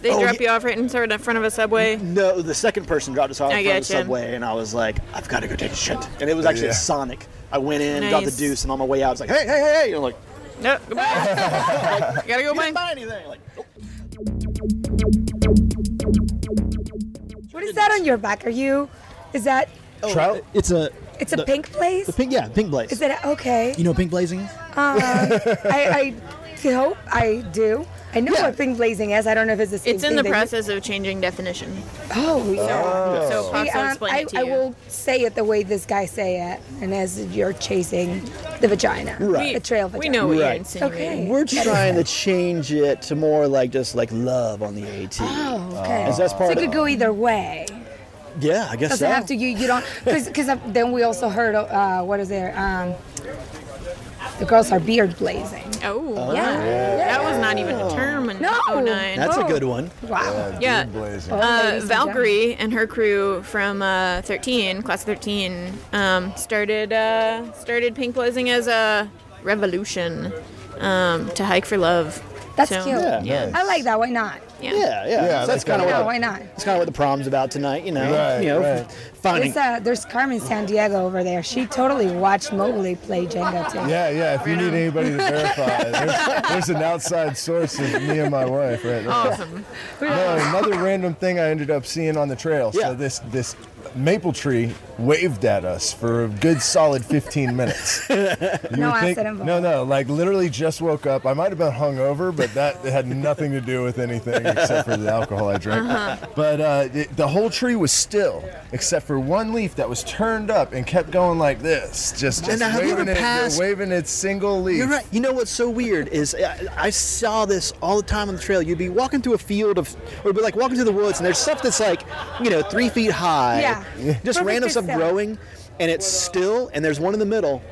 They Oh, drop you off right in front of a subway. No, the second person dropped us off I in front of the getcha. subway, and I was like, I've got to go take a shit. And it was actually Yeah. a Sonic. I went in, got the Nice. deuce, and on my way out, I was like, hey. And I'm like, No, goodbye. Gotta go you buy. didn't buy anything. Like, oh. What is that on your back? Is that, Trout? It's a it's a pink place? pink, yeah, pink blaze. Is it, okay. You know what pink blazing is? I hope I do. I know what pink blazing is. I don't know if it's the same It's thing. in the that you- process of changing definition. Oh, yeah. So Pops will explain it to I you. will say it the way this guy say it, and as you're chasing the vagina, Right. the trail vagina. We know what you're Right. insinuating. Okay. We're trying to change it to more like just like love on the AT. Oh, okay. Is that So part it of could go either way. Yeah, I guess Doesn't so. have to. You don't because then we also heard what is there? The girls are beard blazing. Oh, Yeah. that was not even a term in No. 09. That's a good one. Wow. Yeah. Beard blazing. Ladies and Valkyrie and her crew from 13, class 13, started pink blazing as a revolution to hike for love. That's So, cute. Yeah. I like that. Why not? Yeah. Yeah. Yeah, So that's kind of Yeah, what why not? that's kind of what the prom's about tonight. You know, Right, right. Finding. There's Carmen San Diego over there. She totally watched Mowgli play Jenga too. Yeah. If you need anybody to verify, there's an outside source of me and my wife right now. Awesome. No, another random thing I ended up seeing on the trail. Yeah. So this maple tree waved at us for a good solid 15 minutes. You No would acid involved. No, like literally just woke up. I might have been hungover, but that had nothing to do with anything except for the alcohol I drank. But the whole tree was still, except for one leaf that was turned up and kept going like this, just And have you waving ever passed- waving its single leaf. You're right. You know what's so weird is I saw this all the time on the trail. You'd be walking through a field of, or it'd be like walking through the woods, and there's stuff that's like, 3 feet high. Yeah. Just Perfect random stuff still. growing, and it's still, and there's one in the middle.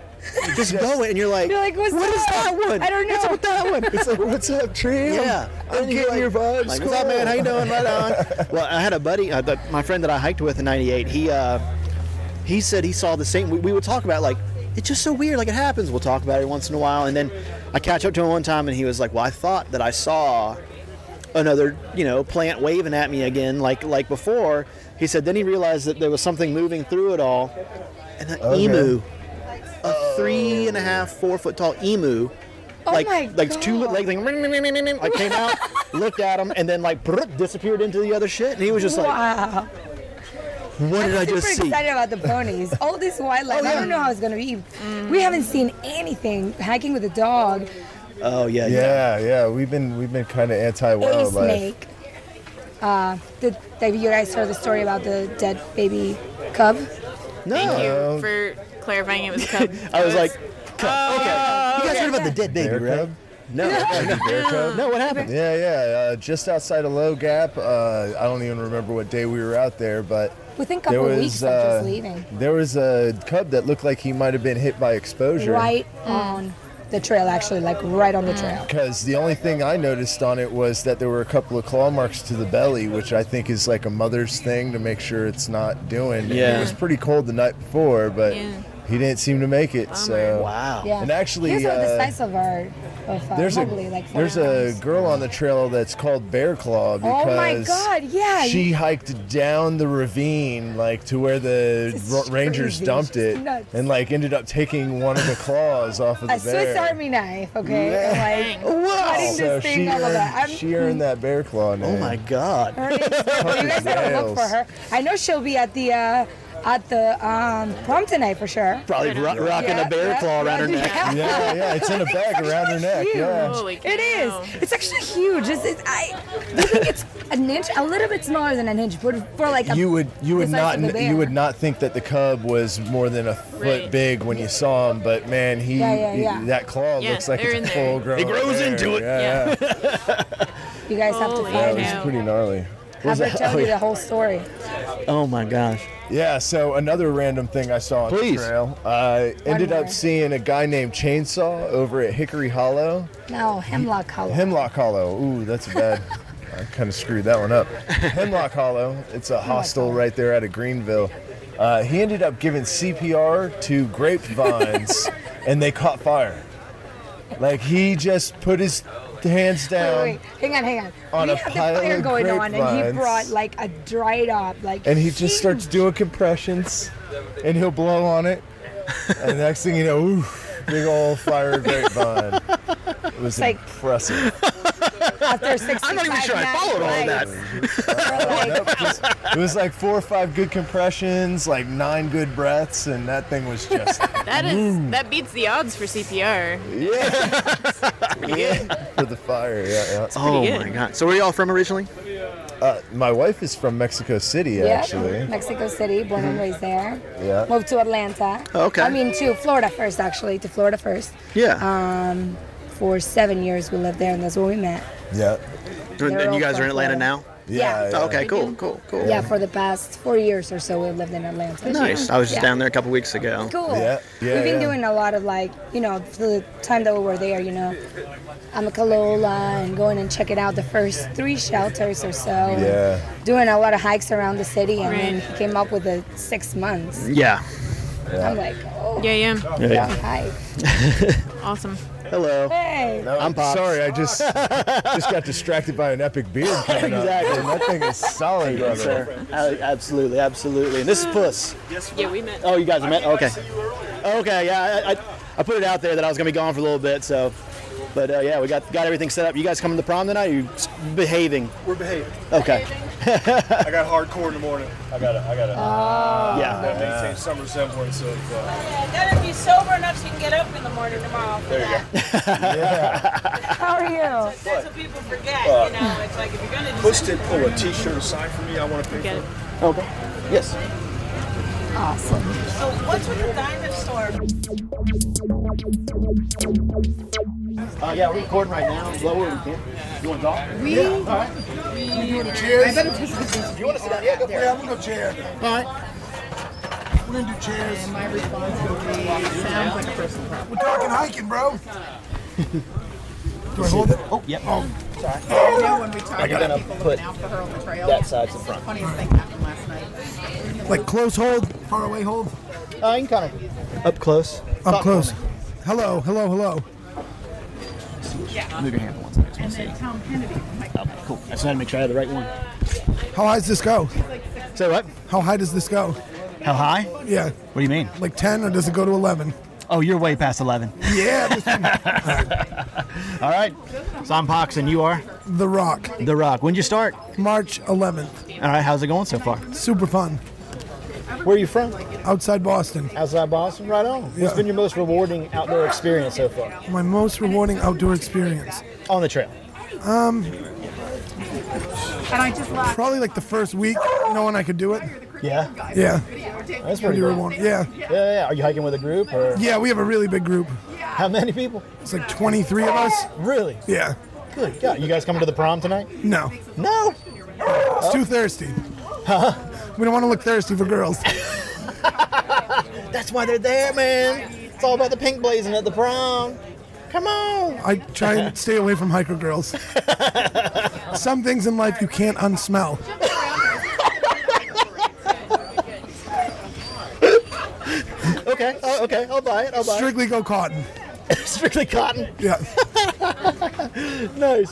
Just going, and you're like, You're like, what's what is that? that one? I don't What's know. up with that one? It's like, what's up, tree? Yeah, I'm And you're getting your vibes. Like, what's up, man? How you doing? Right on. Well, I had a buddy, my friend that I hiked with in '98. He said he saw the same. We would talk about like it's just so weird. Like it happens. We'll talk about it once in a while, and then I catch up to him one time, and he was like, "Well, I thought that I saw another plant waving at me again, like before." He said then he realized that there was something moving through it all, and an emu, a 3.5, 4 foot tall emu. Oh like my two God. legs like came out, looked at him, and then like disappeared into the other shit, and he was just like, Wow. "What did I Super just see?" excited about the ponies. All this wildlife. I don't know how it's gonna be. We haven't seen anything hiking with a dog. Oh yeah. Yeah. We've been kind of A anti-wildlife. snake. Have you guys heard the story about the dead baby cub? No. Thank you for clarifying it was a cub. I was like, okay. You guys heard about the dead baby, Bear right? cub? No. Bear cub? No, what happened? Yeah. Just outside of Low Gap. I don't even remember what day we were out there, but Within a there couple of was weeks of just leaving. there was a cub that looked like he might have been hit by exposure. Right on the trail, actually, like right on the trail. Because the only thing I noticed on it was that there were a couple of claw marks to the belly, which I think is like a mother's thing to make sure it's not doing. Yeah. It was pretty cold the night before, but Yeah. he didn't seem to make it. So Wow. Yeah. And actually, here's what the size of there's Mowgli, like 40 there's a pounds. girl on the trail that's called Bear Claw because Oh my God! Yeah. she hiked down the ravine like to where the This is rangers crazy. dumped She's it nuts. and like ended up taking one of the claws off of the a bear. Swiss Army knife. Okay. Dang. And, like cutting So this thing, all of that. she earned that Bear Claw name. Oh my God. You guys gotta look for her. I know she'll be at the prom tonight for sure. Probably rocking Yeah, a bear yeah, claw around her neck. Yeah, it's in a bag around her neck. Huge. Yeah. Holy cow. It is. It's actually huge. I think it's an inch, a little bit smaller than an inch, but for like a You would the size of the bear. you would not think that the cub was more than a foot Right. big when you saw him, but man, Yeah. that claw Yeah, looks like they're it's in there. full grown. It grows bear. into it. Yeah, You guys have to Holy find that it. was cow. pretty gnarly. Have her tell you the whole story. Oh my gosh. Yeah, so another random thing I saw on Please. the trail. Ended more. up seeing a guy named Chainsaw over at Hickory Hollow. No, Hemlock Hollow. Hemlock Hollow. Ooh, that's bad. I kind of screwed that one up. Hemlock Hollow. It's a hostel right there out of Greenville. He ended up giving CPR to grapevines, and they caught fire. Like he just put his hands down, Wait, hang on. on We a had the pile fire of going on, and he grapevines. brought like a dried up, like. and he just huge- starts doing compressions, and he'll blow on it, and the next thing you know, oof, big old fire grapevine. It was like- impressive. after 65 I'm not even sure I followed all of that. It was like 4 or 5 good compressions, like 9 good breaths, and that thing was just That beats the odds for CPR. for the fire. Yeah. Oh good. my God! So where are y'all from originally? My wife is from Mexico City, actually. Mexico City, born and raised there. Yeah. Moved to Atlanta. Okay. I mean, to Florida first, actually. To Florida first. Yeah. For 7 years, we lived there, and that's where we met. Yeah. And you guys are in Atlanta now? Yeah. Oh, okay, cool. Yeah, for the past 4 years or so, we've lived in Atlanta. Nice. I was just down there a couple weeks ago. Cool. Yeah, We've been doing a lot of the time that we were there, Amicalola and going and checking out the first 3 shelters or so. Yeah. Doing a lot of hikes around the city, and then he came up with the 6 months. Yeah. I'm like, oh, Yeah. long hike. Awesome. Hello. Hey. No, I'm Pops. sorry, I just got distracted by an epic beard coming Exactly. up. And that thing is solid, brother. Sir. Absolutely. And this is Puss. Yeah, we met. Oh, you guys met? Okay. Okay, yeah. I put it out there that I was going to be gone for a little bit, so. But yeah, we got everything set up. You guys coming to prom tonight? Or are you behaving? We're behaving. Okay. I got hardcore in the morning. I gotta Yeah. maintain some resemblance of. Gotta be sober enough so you can get up in the morning tomorrow. There you go. How are you? That's what people forget, It's like if you're gonna do Puss did pull a T-shirt aside for me. I want to pay Get for it. it. Okay. Yes. Awesome. So what's with the diamond store? Yeah, we're recording right now. Lower we can. You want to talk? You want to cheers? You want to sit down? Yeah, go for it. Yeah, I'm gonna go chair. All right. We're gonna do chairs. And my response would be, sounds like a personal problem. We're talking hiking, bro. Do I hold it? Oh, yep. You know, when we talk I'm about gonna people put living out for her on the trail, that side to the front. funniest thing happened last night. Like close hold, far away hold. You can kind of up close. Up close. Hello. Move your hand for 1 second. And then Tom Kennedy from Mike. Okay, cool. I just had to make sure I had the right one. How high does this go? Say what? How high does this go? How high? Yeah, What do you mean? like 10, or does it go to 11? Oh, you're way past 11. Yeah, All right. So I'm Pox and you are? The Rock. The Rock. When'd you start? March 11th. All right. How's it going so far? Super fun. Where are you from? Outside Boston. Outside Boston? Right on. What's been your most rewarding outdoor experience so far? My most rewarding outdoor experience. On the trail. And I just laughed. Probably like the first week, knowing I could do it. Yeah. Yeah, That's pretty pretty good. rewarding. Yeah. Yeah. Are you hiking with a group or Yeah, we have a really big group. how many people? It's like 23 of us. Really? Yeah. Good God. You guys coming to the prom tonight? No, No. it's too thirsty. We don't want to look thirsty for girls. That's why they're there, man. It's all about the pink blazing at the prom. Come on. I try and stay away from hiker girls. Some things in life you can't unsmell. Okay. Oh, okay. I'll buy it. Strictly go cotton. Strictly cotton. Yeah. Nice.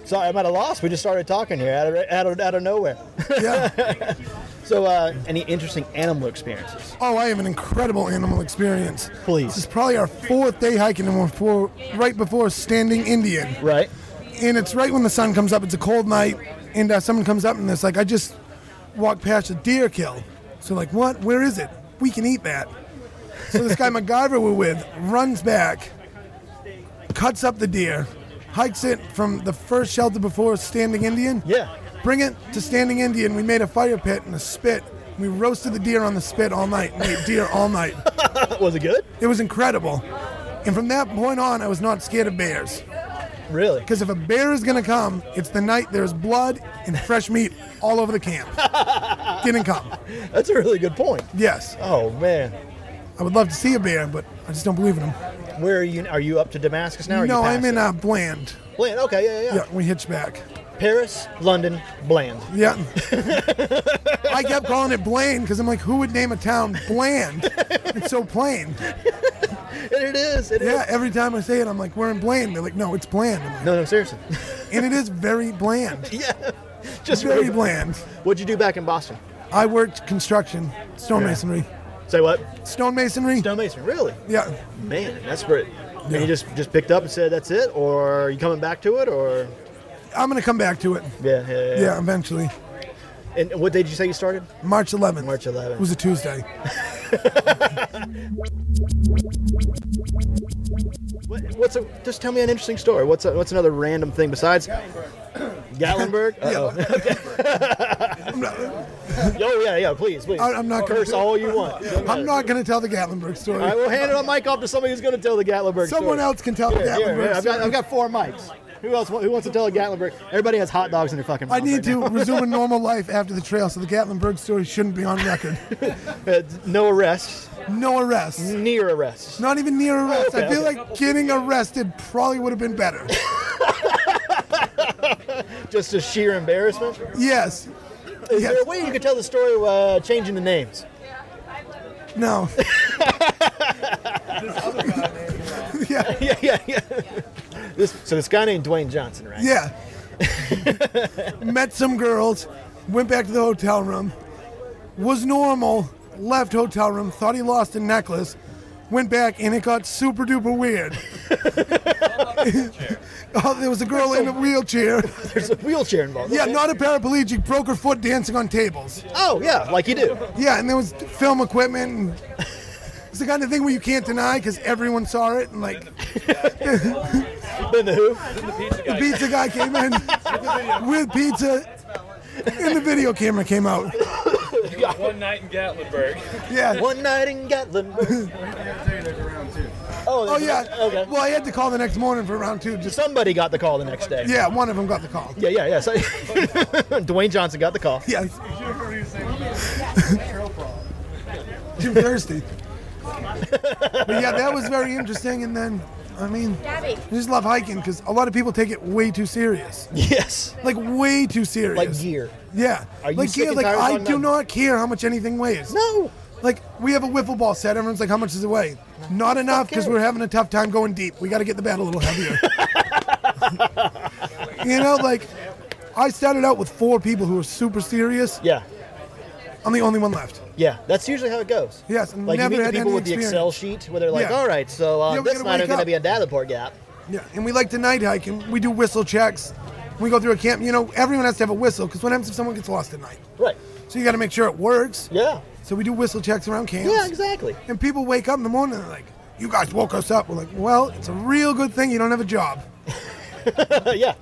Sorry, I'm at a loss. We just started talking here out of nowhere. Yeah. So, any interesting animal experiences? Oh, I have an incredible animal experience. Please. This is probably our 4th day hiking, and we're right before Standing Indian. Right. And it's right when the sun comes up. It's a cold night, and someone comes up and it's like, I just walked past a deer kill. So like, what? Where is it? We can eat that. So this guy MacGyver we're with runs back, cuts up the deer, hikes it from the first shelter before Standing Indian. Yeah. Bring it to Standing Indian. We made a fire pit and a spit. We roasted the deer on the spit all night. We ate deer all night. Was it good? It was incredible. And from that point on, I was not scared of bears. Really? Because if a bear is going to come, it's the night there's blood and fresh meat all over the camp. Didn't come. That's a really good point. Yes. Oh, man. I would love to see a bear, but I just don't believe in them. Where are you? Are you up to Damascus now? Or No, are you I'm past in it? Bland. Bland. Okay, yeah. Yeah, we hitched back. Paris, London, Bland. Yeah. I kept calling it Blaine because I'm like, who would name a town Bland? It's so plain. And it is. Yeah, every time I say it, I'm like, we're in Blaine. They're like, no, it's Bland. I'm like, No, seriously. and it is very bland. Yeah. Just Very really bland. What'd you do back in Boston? I worked construction, stonemasonry. Say what? Stonemasonry? Stonemason. Really? Yeah. Man, that's great. And you just picked up and said that's it, or are you coming back to it, or? I'm going to come back to it. Yeah. Yeah, eventually. And what day did you say you started? March 11th. March 11th. It was a Tuesday. Just tell me an interesting story. What's another random thing besides Gatlinburg? Yeah, please. I'm not curse all you want. I'm not going to tell the Gatlinburg story. I will hand it on mic off to somebody who's going to tell the Gatlinburg story. Someone else can tell the Gatlinburg story. I've got 4 mics. Who wants to tell a Gatlinburg? Everybody has hot dogs in their fucking mouth. I need to resume a normal life after the trail, so the Gatlinburg story shouldn't be on record. No arrests. No arrests. Near arrests. Not even near arrests. I feel like getting arrested probably would have been better. Just a sheer embarrassment? Yes. Is there a way you could tell the story changing the names? No. Yeah. This guy named Dwayne Johnson, right? Yeah. Met some girls, went back to the hotel room, was normal, left hotel room, thought he lost a necklace, went back, and it got super duper weird. There was a girl in a wheelchair. There's a wheelchair involved. Yeah, okay. not a paraplegic, broke her foot dancing on tables. Oh, yeah, like you do. Yeah, and there was film equipment. And it's the kind of thing where you can't deny because everyone saw it. And like, Then the who? The pizza guy came in with pizza, and the video camera came out. One night in Gatlinburg. Yeah. One night in Gatlinburg. Oh yeah. Okay. Well, I had to call the next morning for round 2. Just somebody got the call the next day. Yeah, one of them got the call. Yeah. So, Dwayne Johnson got the call. Yes. Too thirsty. But yeah, that was very interesting. And then, I mean, I just love hiking because a lot of people take it way too serious. Yes. Like way too serious. Like gear. Yeah. Are you like sick gear. and Like tired of I talking do about- not care how much anything weighs. No. Like we have a wiffle ball set. Everyone's like, how much does it weigh? Not enough because we're having a tough time going deep. We got to get the bat a little heavier. You know, like I started out with 4 people who were super serious. Yeah. I'm the only one left. Yeah, that's usually how it goes. Yes, and like never you meet the had people any with the experience. Excel sheet where they're like, Yeah. all right, so Yeah, we this gotta night is wake going to up. be a Davenport gap. Yeah, and we like to night hike, and we do whistle checks. We go through a camp. You know, everyone has to have a whistle because what happens if someone gets lost at night? Right. So you got to make sure it works. Yeah. So we do whistle checks around camps. Yeah, exactly. And people wake up in the morning and they're like, you guys woke us up. We're like, well, it's a real good thing you don't have a job. Yeah.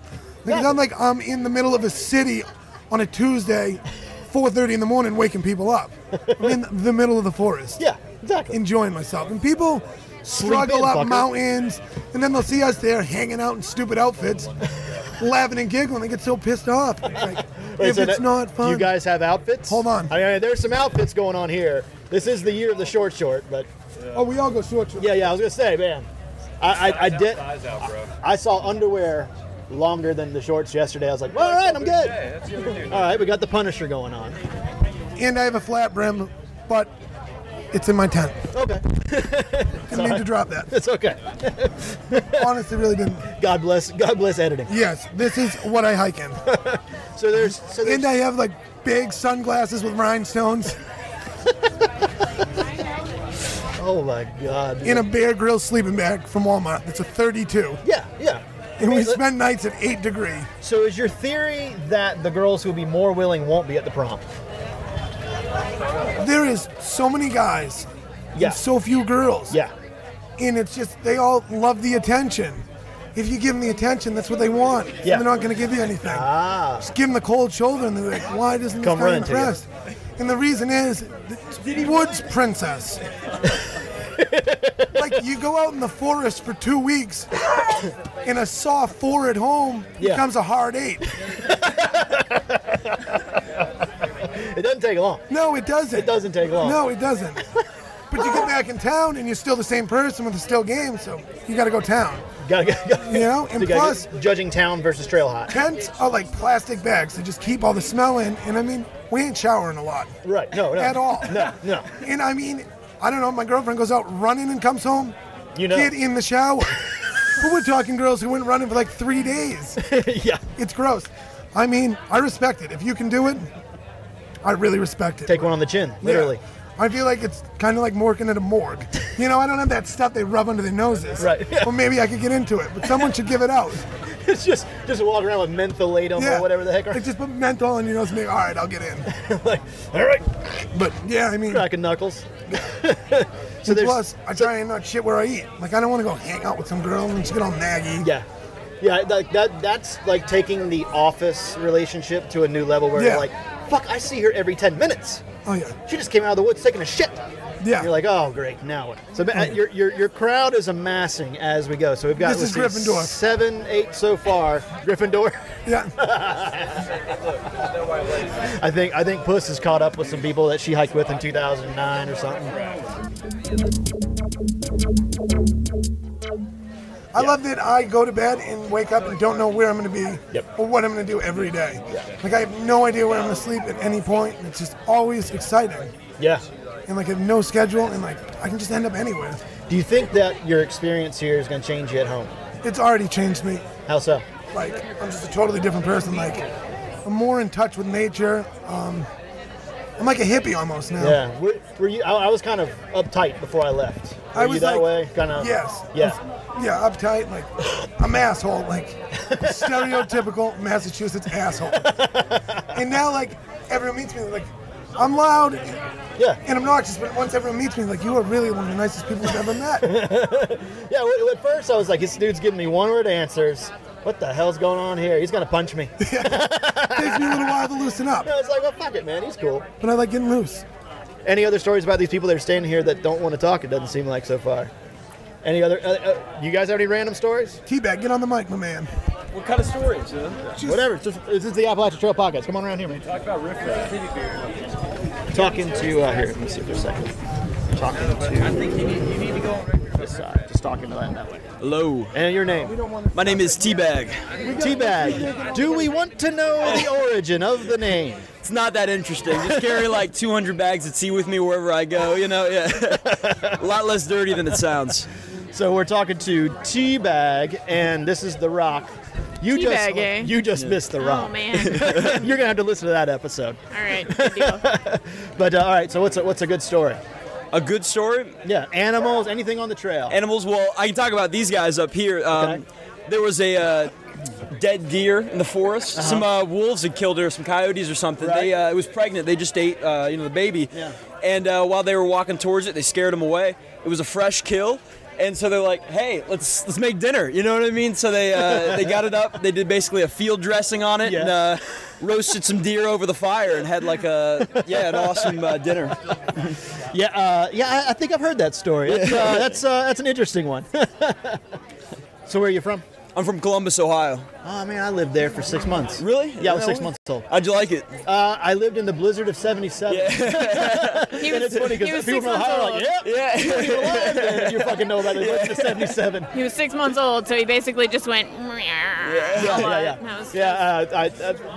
Because I'm like, I'm in the middle of a city on a Tuesday, 4:30 in the morning, waking people up. I'm in the middle of the forest. Yeah, exactly. Enjoying myself. And people struggle in, up fucker. mountains, and then they'll see us there hanging out in stupid outfits, laughing and giggling. They get so pissed off. It's like, if so it's not fun. You guys have outfits? Hold on. I mean, there's some outfits going on here. This is the year of the short, but... Oh, we all go short. Yeah, I was going to say, man. I did. Size out, bro. I saw underwear longer than the shorts yesterday. I was like, well, all right, I'm good. Yeah, that's the other dude. All right, we got the Punisher going on. And I have a flat brim, but it's in my tent. Okay. Didn't need to drop that. It's okay. Honestly, really didn't. God bless editing. Yes, this is what I hike in. So there's And I have like big sunglasses with rhinestones oh my God. in a Bear Grylls sleeping bag from Walmart. It's a 32. Yeah. And we spend nights at 8 degrees. So is your theory that the girls who will be more willing won't be at the prom? There is so many guys Yeah. and so few girls. Yeah. And it's just, they all love the attention. If you give them the attention, that's what they want. So Yeah. they're not going to give you anything. Ah. Just give them the cold shoulder and they're like, why doesn't this Come guy running to you. impress? And the reason is, the Woods Princess. Like, you go out in the forest for 2 weeks, and a soft 4 at home becomes a hard 8. It doesn't take long. No, it doesn't. It doesn't take long. No, it doesn't. But you get back in town, and you're still the same person with a still game, so you got to go town. Gotta You know? And you gotta plus, get judging town versus trail hot. tents are like plastic bags. They just keep all the smell in, and I mean, we ain't showering a lot. Right. No. At all. No. And I mean, I don't know, my girlfriend goes out running and comes home, You know. get in the shower. But we're talking girls who went running for like 3 days. Yeah. It's gross. I mean, I respect it. If you can do it, I really respect it. Take one on the chin, literally. Yeah. I feel like it's kind of like working at a morgue. You know, I don't have that stuff they rub under their noses. Right. Well, maybe I could get into it, but someone should give it out. It's just walk around with mentholatum or whatever the heck. Like just put menthol on your nose and be, all right, I'll get in. Like, all right. But yeah, I mean, cracking knuckles. So plus, I try and not shit where I eat. Like, I don't want to go hang out with some girl and just get all naggy. Yeah. Yeah, like that's like taking the office relationship to a new level where you're like, fuck, I see her every 10 minutes. Oh, yeah. She just came out of the woods taking a shit. Yeah. And you're like, oh, great, now what? So your crowd is amassing as we go. So we've got This is Gryffindor. 7, 8 so far. Gryffindor. Yeah. I think Puss has caught up with some people that she hiked with in 2009 or something. I love that I go to bed and wake up and don't know where I'm going to be Yep. or what I'm going to do every day. Like, I have no idea where I'm going to sleep at any point. It's just always exciting. Yeah. And, like, I have no schedule, and, like, I can just end up anywhere. Do you think that your experience here is going to change you at home? It's already changed me. How so? Like, I'm just a totally different person. Like, I'm more in touch with nature. I'm like a hippie almost now. Yeah. Were you? I was kind of uptight before I left. Were I was you that like, way? Kind of. Yes. Yeah. Yeah, uptight, like I'm asshole, like stereotypical Massachusetts asshole. And now, like, everyone meets me, like, I'm loud and obnoxious, but once everyone meets me, like, you are really one of the nicest people I've ever met. Yeah, at first I was like, this dude's giving me one-word answers. What the hell's going on here? He's going to punch me. Takes me a little while to loosen up. I was like, well, fuck it, man. He's cool. But I like getting loose. Any other stories about these people that are standing here that don't want to talk? It doesn't seem like so far. Any other? You guys have any random stories? T-Bag, get on the mic, my man. What kind of stories? Whatever. This is the Appalachian Trail podcast. Come on around here, man. Talk about riffraff. Talking to here. Let me see for a second. Talking to. I think you need to go on this side. Just talking to that way. Hello. And your name? My name is T-Bag. T-Bag. Do we want to know the origin of the name? It's not that interesting. Just carry like 200 bags at sea with me wherever I go. You know, yeah. A lot less dirty than it sounds. So we're talking to T-Bag, and this is The Rock. You just missed The Rock. Oh, man. You're going to have to listen to that episode. All right, good deal. But, all right, so what's a good story? A good story? Yeah, animals, anything on the trail. Animals, well, I can talk about these guys up here. Okay. There was a dead deer in the forest. Some wolves had killed her, some coyotes or something. Right. It was pregnant. They just ate, the baby. Yeah. And while they were walking towards it, they scared them away. It was a fresh kill. And so they're like, hey, let's make dinner. You know what I mean? So they got it up. They did basically a field dressing on it and roasted some deer over the fire and had like an awesome dinner. I think I've heard that story. That's an interesting one. So where are you from? I'm from Columbus, Ohio. Oh, man, I lived there for 6 months. Really? Yeah, I was 6 months old. How'd you like it? I lived in the blizzard of 77. He was, It's funny he because was people 6 from months Ohio are old. like, yeah, you weren't even alive then. You fucking know about the blizzard of 77. He was 6 months old, so he basically just went. Yeah.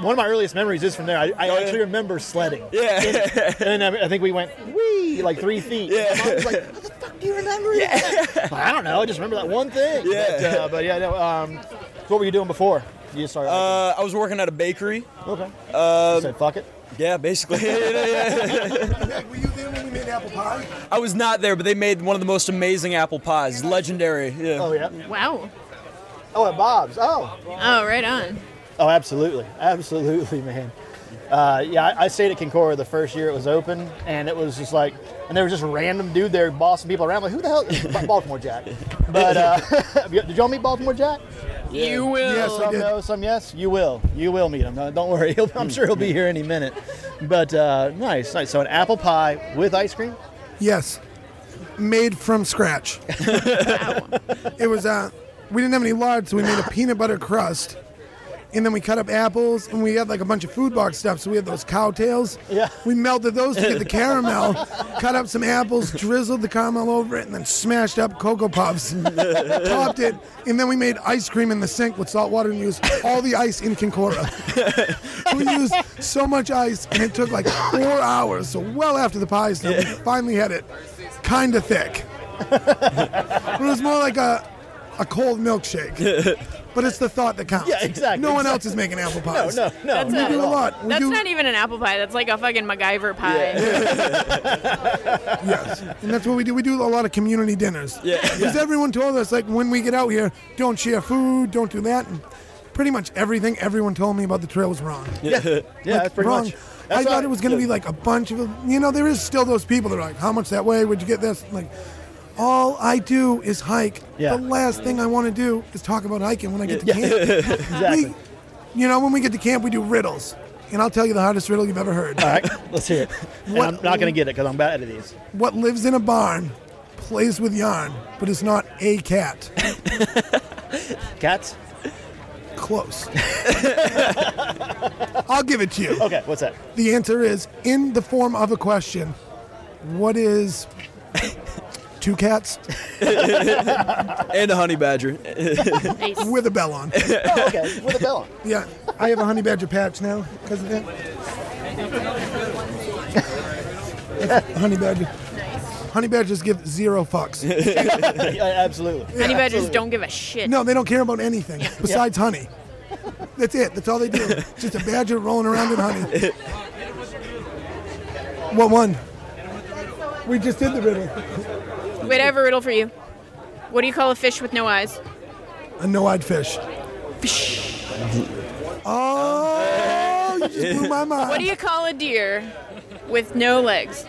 One of my earliest memories is from there. I actually remember sledding. Yeah. And I think we went, whee, like 3 feet. Yeah. My mom was like, what the fuck do you remember? Yeah. I don't know. I just remember that one thing. Yeah. What were you doing before you started? I was working at a bakery. Okay. You said fuck it? Yeah, basically. Were you there when we made apple pie? I was not there, but they made one of the most amazing apple pies. Legendary. Yeah. Oh, yeah. Wow. Oh, at Bob's. Oh. Oh, right on. Oh, absolutely. Absolutely, man. I stayed at Kincora the first year it was open, and it was just like, and there was just a random dude there bossing people around. Like, who the hell? Baltimore Jack. But did y'all meet Baltimore Jack? Yeah. You will. Yes, Some no, some yes. You will. You will meet him. No, don't worry. I'm sure he'll be here any minute. But nice. So an apple pie with ice cream? Yes. Made from scratch. Wow. It was, we didn't have any lard, so we made a peanut butter crust. And then we cut up apples, and we had like a bunch of food box stuff, so we had those cow tails. Yeah. We melted those to get the caramel, cut up some apples, drizzled the caramel over it, and then smashed up Cocoa Puffs, topped it, and then we made ice cream in the sink with salt water and used all the ice in Kincora. We used so much ice, and it took like 4 hours, so well after the pie stuff, we finally had it kind of thick. But it was more like a cold milkshake. But it's the thought that counts. Yeah, exactly. No one exactly. else is making apple pies. No. That's We do a lot. We That's do, not even an apple pie. That's like a fucking MacGyver pie. Yes, and that's what we do. We do a lot of community dinners. Yeah. Because everyone told us, like, when we get out here, don't share food, don't do that. And pretty much everything everyone told me about the trail was wrong. Yeah, that's pretty wrong. much. I thought it was going to be like a bunch of, there is still those people that are like, how much that way? Would you get this? Like, all I do is hike. Yeah. The last thing I want to do is talk about hiking when I get to camp. Exactly. When we get to camp, we do riddles. And I'll tell you the hardest riddle you've ever heard. All right, let's hear it. And I'm not going to get it because I'm bad at these. What lives in a barn, plays with yarn, but is not a cat? Cats? Close. I'll give it to you. Okay, what's that? The answer is in the form of a question. What is two cats And a honey badger. with a bell on? Oh, okay, with a bell on. Yeah, I have a honey badger patch now because of that. That's a honey badger. Honey badgers give zero fucks. Yeah, absolutely. Honey badgers don't give a shit. No, they don't care about anything besides honey. That's it. That's all they do. Just a badger rolling around in honey. What one? We just did the riddle. Wait, I have a riddle for you. What do you call a fish with no eyes? A no-eyed fish. Oh, you just blew my mind. What do you call a deer with no legs?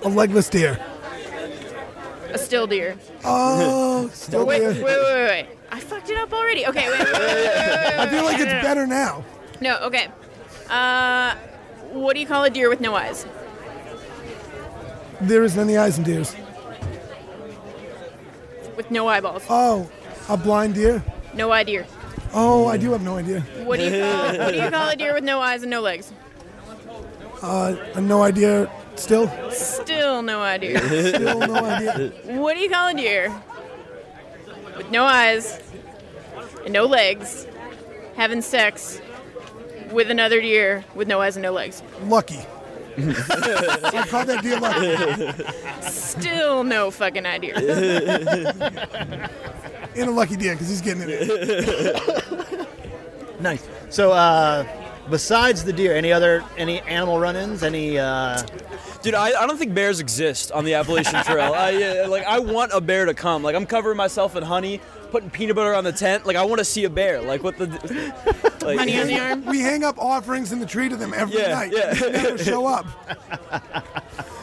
A legless deer. A still deer. Oh, still Wait, deer. wait. I fucked it up already. Okay, wait. I feel like it's better now. No, okay. What do you call a deer with no eyes? There isn't any eyes in deers. With no eyeballs. Oh, a blind deer? No eye deer. Oh, I do have no idea. What do you call a deer with no eyes and no legs? No idea still? Still no idea. Still no idea. What do you call a deer with no eyes and no legs having sex with another deer with no eyes and no legs? Lucky. I call that deer lucky. Still no fucking idea. And a lucky deer because he's getting it. Nice. So, besides the deer, any animal run-ins? Dude, I don't think bears exist on the Appalachian Trail. I want a bear to come. Like, I'm covering myself in honey, putting peanut butter on the tent. Like, I want to see a bear. Like, what the... Like, Honey on the arm? We hang up offerings in the tree to them every night. Yeah. They never show up.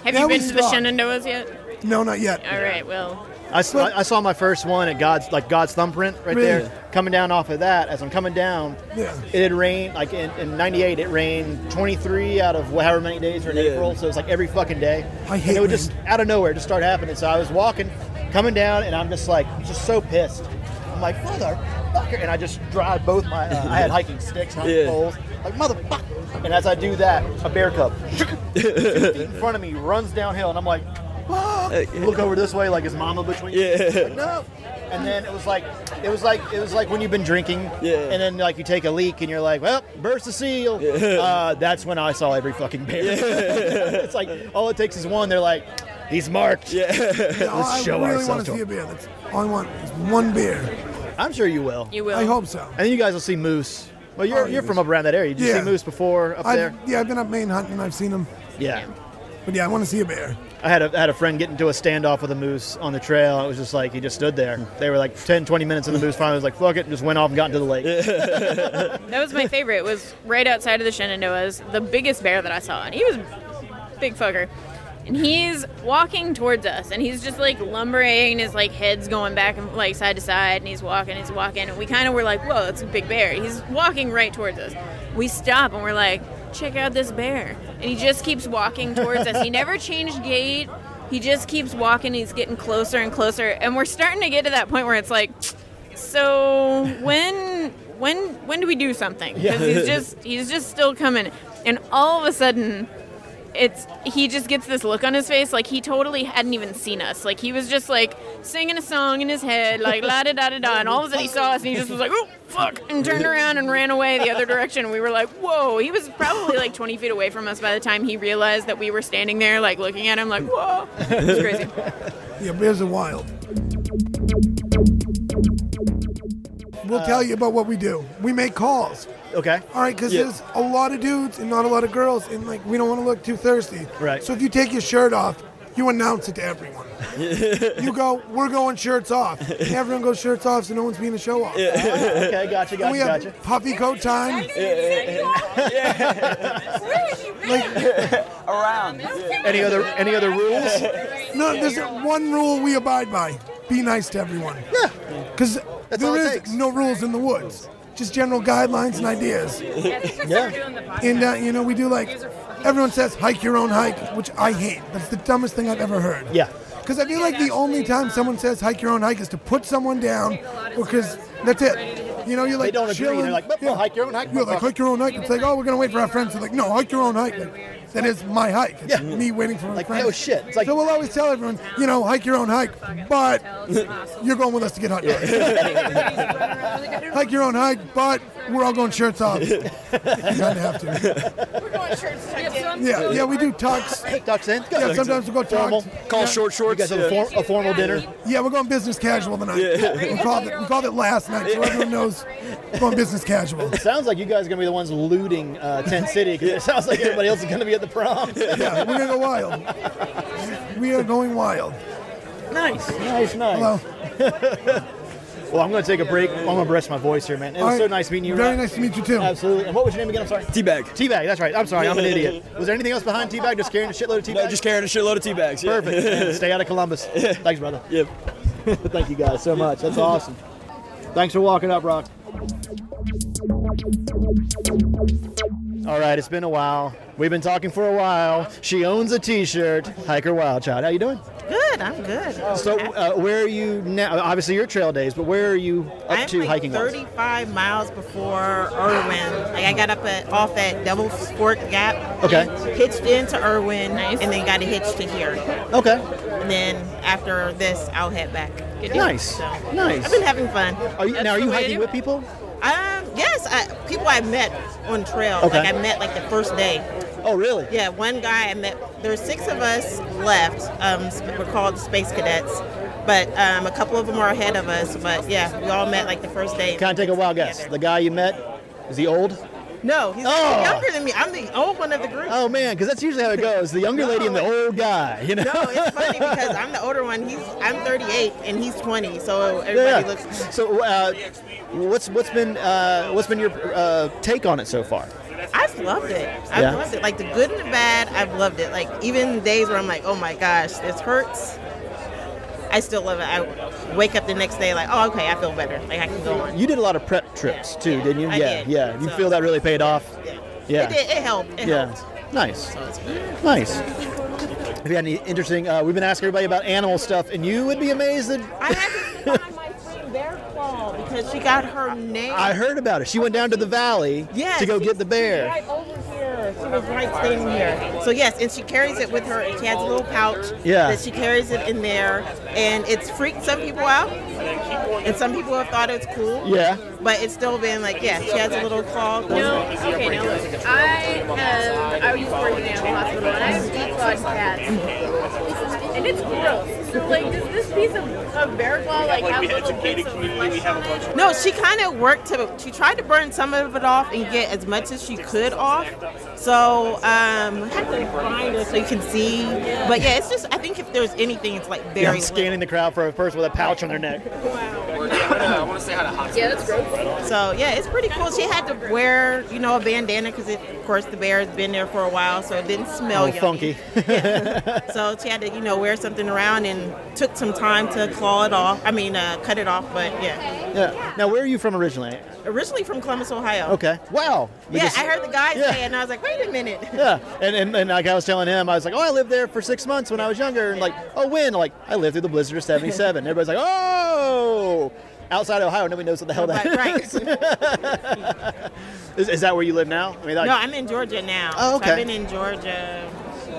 Have Now you we been to the stop. Shenandoahs yet? No, not yet. All right, well... I saw my first one at God's thumbprint right Really? there. Coming down off of that, as I'm coming down, Yeah. it had rained, like in 98, it rained 23 out of however many days were in April, so it was like every fucking day. I hate and it would rain. just, out of nowhere, just start happening. So I was walking, coming down, and I'm just so pissed. I'm like, motherfucker. And I just drive both my, I had hiking sticks, not poles. Like, motherfucker. And as I do that, a bear cub 2 feet in front of me runs downhill, and I'm like, look over this way, like his mama between you. Like, no. And then it was like when you've been drinking, and then like you take a leak, and you're like, well, burst a seal. That's when I saw every fucking bear. It's like all it takes is one. They're like, he's marked. Let's show I really ourselves want to to see a him. bear. That's all I want is one bear. I'm sure you will. You will. I hope so. And then you guys will see moose. Well, you're from up around that area. Did you Yeah. see moose before up there? Yeah, I've been up Maine hunting. I've seen them. Yeah. But yeah, I want to see a bear. I had a friend get into a standoff with a moose on the trail. It was just like he just stood there. They were like 10, 20 minutes, and the moose finally was like, fuck it, and just went off and got into the lake. That was my favorite. It was right outside of the Shenandoahs, the biggest bear that I saw. And he was a big fucker. And he's walking towards us, and he's just like lumbering, and his like head's going back and like side to side, and he's walking, and we kind of were like, whoa, that's a big bear. He's walking right towards us. We stop, and we're like, check out this bear. And he just keeps walking towards us. He never changed gait. He just keeps walking. He's getting closer and closer, and we're starting to get to that point where it's like, so when do we do something? Because he's just still coming, and all of a sudden, he just gets this look on his face like he totally hadn't even seen us. Like he was just like singing a song in his head, like la da da da da, and all of a sudden he saw us and he just was like, oh fuck, and turned around and ran away the other direction. We were like, whoa. He was probably like 20 feet away from us by the time he realized that we were standing there like looking at him like, whoa. It was crazy. Yeah, bears are wild. we'll tell you about what we do. We make calls. Okay. All right, because there's a lot of dudes and not a lot of girls, and like we don't want to look too thirsty. Right. So if you take your shirt off, you announce it to everyone. You go, we're going shirts off. And everyone goes shirts off, so no one's being a show off. Okay, gotcha. And we have puffy coat time. Around. Any other rules? No, there's one rule we abide by: be nice to everyone. Yeah. Because there is no rules in the woods, just general guidelines and ideas. Yeah. And we do like everyone says hike your own hike, which I hate. That's the dumbest thing I've ever heard. Yeah. Because I feel like the only time someone says hike your own hike is to put someone down, because that's it. You're like, they don't agree. chilling. They're like, hike your own hike. Yeah, like hike your own hike. It's like, oh, we're gonna wait for our friends. They're like, no, hike your own hike. Like, that is my hike. It's me waiting for my friends. Oh shit. It's like, so we'll always tell everyone, hike your own hike, but you're going with us to get hot dogs. Hike your own hike, but we're all going shirts off. You kind of have to. We're going shirts tucked in. Yeah, we do tux. Tux in? Yeah, sometimes we go formal. tux. Call short shorts. You guys have a formal dinner? Yeah, we're going business casual tonight. We called it last night, so everyone knows we're going business casual. It sounds like you guys are going to be the ones looting Tent City, because it sounds like everybody else is going to be at the prom. Yeah, we're going to go wild. We are going wild. Nice. Hello. Well, I'm going to take a break. I'm going to rest my voice here, man. It was so nice meeting you. Very nice to meet you, too. Absolutely. And what was your name again? I'm sorry. Teabag. Teabag, that's right. I'm sorry, I'm an idiot. Was there anything else behind Teabag? Just carrying a shitload of Teabag? No, just carrying a shitload of tea bags. Yeah. Perfect. And stay out of Columbus. Thanks, brother. Yep. Thank you guys so much. That's awesome. Thanks for walking up, Rock. All right, it's been a while. We've been talking for a while. She owns a T-shirt. Hiker Wild Child. How you doing? Good, I'm good. So, where are you now? Obviously, your trail days, but where are you up to hiking? 35 miles before Irwin. Like, I got off at Devil's Fork Gap. Okay. Hitched into Irwin, and then got a hitch to here. Okay. And then after this, I'll head back. Good deal. Nice. So, Nice. I've been having fun. Are you hiking with people? Yes, people I met on trail. Okay. Like I met like the first day. Oh, really? Yeah, one guy I met. There's 6 of us left. We're called Space Cadets, but a couple of them are ahead of us. But yeah, we all met like the first day. Can I take a wild guess? The guy you met, is he old? No, he's younger than me. I'm the old one of the group. Oh man, because that's usually how it goes. The younger lady and the old guy. You know. No, it's funny because I'm the older one. I'm 38 and he's 20. So everybody looks. So what's been your take on it so far? I've loved it. I've loved it. Like the good and the bad, I've loved it. Like even days where I'm like, oh my gosh, this hurts. I still love it. I wake up the next day like, oh, okay, I feel better. Like I can go on. You did a lot of prep trips too, didn't you? I did. Yeah. You feel that really paid off? Yeah. It did. It helped. It helped. Nice. Nice. Have you had any interesting? We've been asking everybody about animal stuff, and you would be amazed that I had to find my friend Bear Claw because she got her name. I heard about it. She went down to the valley to go get the bear. Right over here. She was right standing here. So yes, and she carries it with her. And she has a little pouch that she carries it in there, and it's freaked some people out, and some people have thought it's cool. Yeah. But it's still been like, she has a little claw. No, okay, now look. I used to work in an animal hospital, and I have declawed cats. And it's gross. So, like, does this piece of bear claw, like, have little bits of flesh on it? No, she kind of she tried to burn some of it off and get as much as she could off. So, I have to find her so you can see. But yeah, it's just, I think if there's anything, it's like very I'm scanning the crowd for a person with a pouch on their neck. I want to say hi to Hot. Yeah, that's gross. So yeah, it's pretty cool. She had to wear, a bandana because, of course, the bear has been there for a while, so it didn't smell yummy. Funky. So she had to, wear something around, and took some time to cut it off. But Yeah. Now, where are you from originally? Originally from Columbus, Ohio. Okay. Wow. I heard the guy say it, and I was like, wait a minute. Yeah. And like I was telling him, I was like, I lived there for 6 months when I was younger. And like, when? Like, I lived through the blizzard of 77. Everybody's like, oh! Outside Ohio, nobody knows what the hell that is. Is that where you live now? No, I'm in Georgia now. Oh, okay. So I've been in Georgia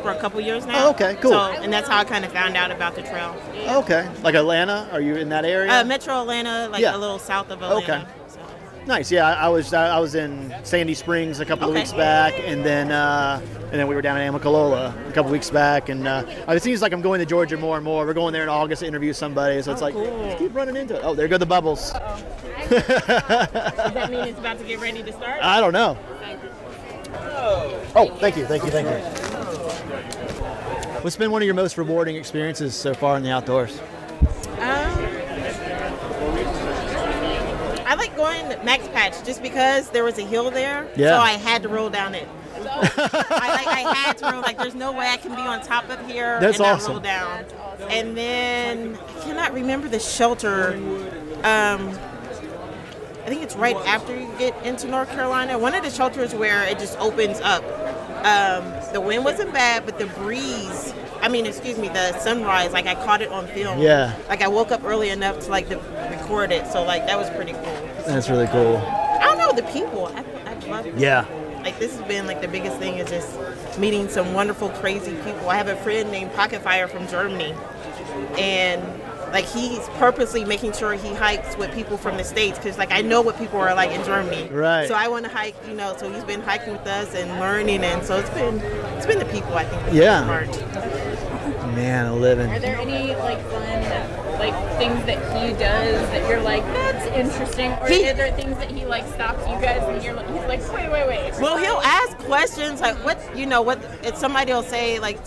for a couple years now. Oh, okay, cool. So, and that's how I kind of found out about the trail. Okay. Like Atlanta? Are you in that area? Metro Atlanta, a little south of Atlanta. Okay. Nice. Yeah, I was in Sandy Springs a couple of weeks back, and then we were down in Amicalola a couple of weeks back, and it seems like I'm going to Georgia more and more. We're going there in August to interview somebody, so it's like just keep running into it. Oh, there go the bubbles. Does that mean it's about to get ready to start? I don't know. Oh, thank you. What's been one of your most rewarding experiences so far in the outdoors? I like going to Max Patch just because there was a hill there, Yeah. so I had to roll down it. I had to roll, like there's no way I can be on top of here That's and awesome. not roll down. And then I cannot remember the shelter. I think it's right after you get into North Carolina. One of the shelters where it just opens up. The wind wasn't bad, but the breeze, the sunrise, like I caught it on film. Yeah. Like I woke up early enough to record it, so like that was pretty cool. That's really cool. I don't know, the people, I love it. Yeah. Like this has been like the biggest thing is just meeting some wonderful, crazy people. I have a friend named Pocket Fire from Germany, and like he's purposely making sure he hikes with people from the States because like I know what people are like in Germany. Right. So I want to hike, so he's been hiking with us and learning, and so it's been the people I think. That's Yeah. Smart. Man, a living. Are there any like fun things that he does that you're like, that's interesting? Or are there things that he like stops you guys and you're like, he's like, wait. Well, he'll ask questions like, what if somebody will say like,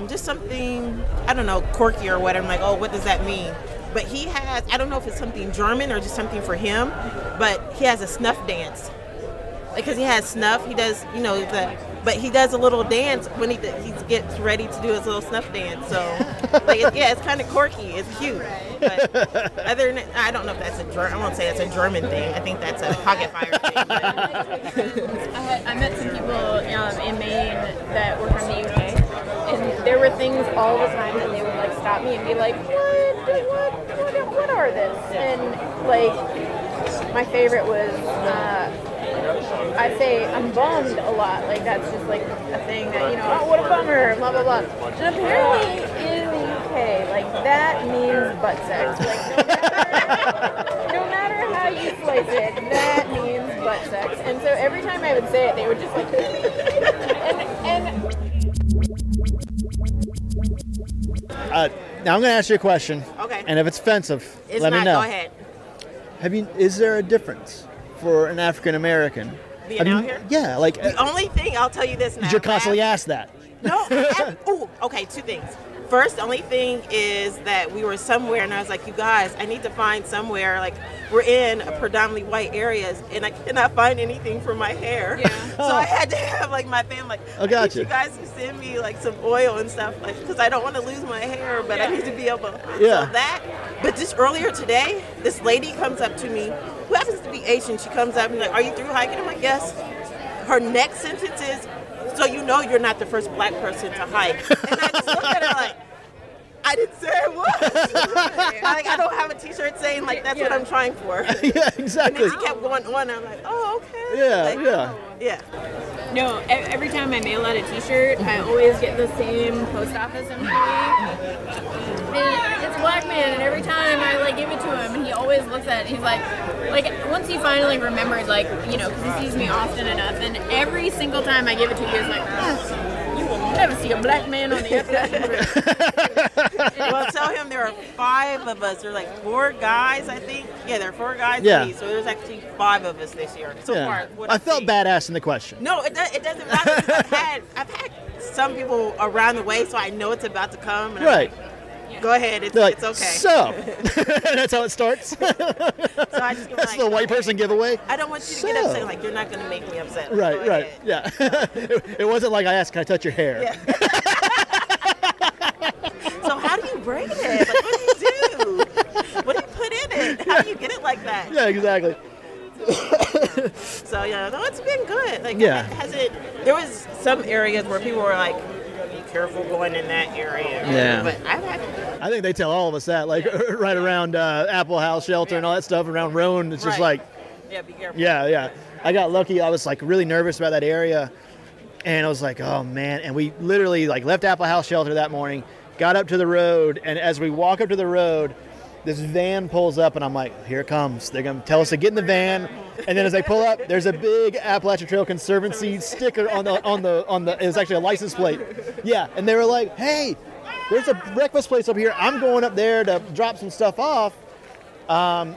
just something, I don't know, quirky or whatever. I'm like, oh, what does that mean? But he has, I don't know if it's something German or just something for him, but he has a snuff dance. Because he has snuff, he does, but he does a little dance when he gets ready to do his little snuff dance. So, it's kind of quirky. It's cute. But other than, I don't know if that's I won't say that's a German thing. I think that's a Pocket Fire thing. I met some people in Maine that were from the UK, and there were things all the time that they would like stop me and be like, what are this? And like, my favorite was. I say I'm bummed a lot. Like that's just like a thing that oh what a bummer, blah blah blah. And apparently in the UK, like that means butt sex. Like no matter how you slice it, that means butt sex. And so every time I would say it, they would just like Now I'm going to ask you a question. Okay. And if it's offensive, It's let not, me know. Go ahead. Is there a difference for an African American being out here? Yeah, like the only thing I'll tell you this now. You're constantly asked that. No. Okay. Two things. First, the only thing is that we were somewhere, and I was like, you guys, I need to find somewhere. Like, we're in a predominantly white areas, and I cannot find anything for my hair. Yeah. So I had to have like my family, like, I need you guys to send me like some oil and stuff, like, because I don't want to lose my hair, but I need to be able. Yeah. So that. But just earlier today, this lady comes up to me, who happens to be Asian. She comes up and like, "Are you through hiking?" I'm like, "Yes." Her next sentence is, "So you know you're not the first black person to hike." And I just looked at her like, I didn't say I was. Like, I don't have a t-shirt saying like that's what I'm trying for. Yeah, exactly. And then she kept going on, and I'm like, oh, okay. Yeah, like, yeah. No, every time I mail out a t-shirt, I always get the same post office employee. And it's a black man, and every time I like give it to him, and he always looks at it, he's like once he finally remembered, like, because he sees me often enough, and every single time I give it to him, he's like, you will never see a black man on the Appalachian Trail. Well, tell him there are 5 of us. There are like 4 guys, I think. Yeah, there are 4 guys. Yeah. Me, so there's actually 5 of us this year so far. I felt bad asking the question. No, it doesn't matter. I've had some people around the way, so I know it's about to come. And Right. Go ahead. It's okay. So, that's how it starts. So I just That's the white person giveaway. I don't want you to get upset. Like, you're not going to make me upset. Right, Go right. ahead. Yeah. It wasn't like I asked, can I touch your hair? Yeah. So how do you braid it? Like, what do you do? What do you put in it? How do you get it like that? Yeah, exactly. So no, it's been good. Like, Yeah. There was some areas where people were like, be careful going in that area. Yeah. But I think they tell all of us that, like right around Applehouse Shelter and all that stuff around Roan. It's just like, yeah, be careful. yeah. I got lucky. I was like really nervous about that area, and I was like, oh man. And we literally like left Applehouse Shelter that morning, got up to the road, and as we walk up to the road, this van pulls up, and I'm like, here it comes. They're going to tell us to get in the van. And then as they pull up, there's a big Appalachian Trail Conservancy sticker on the. It was actually a license plate. Yeah, and they were like, hey, there's a breakfast place up here. I'm going up there to drop some stuff off.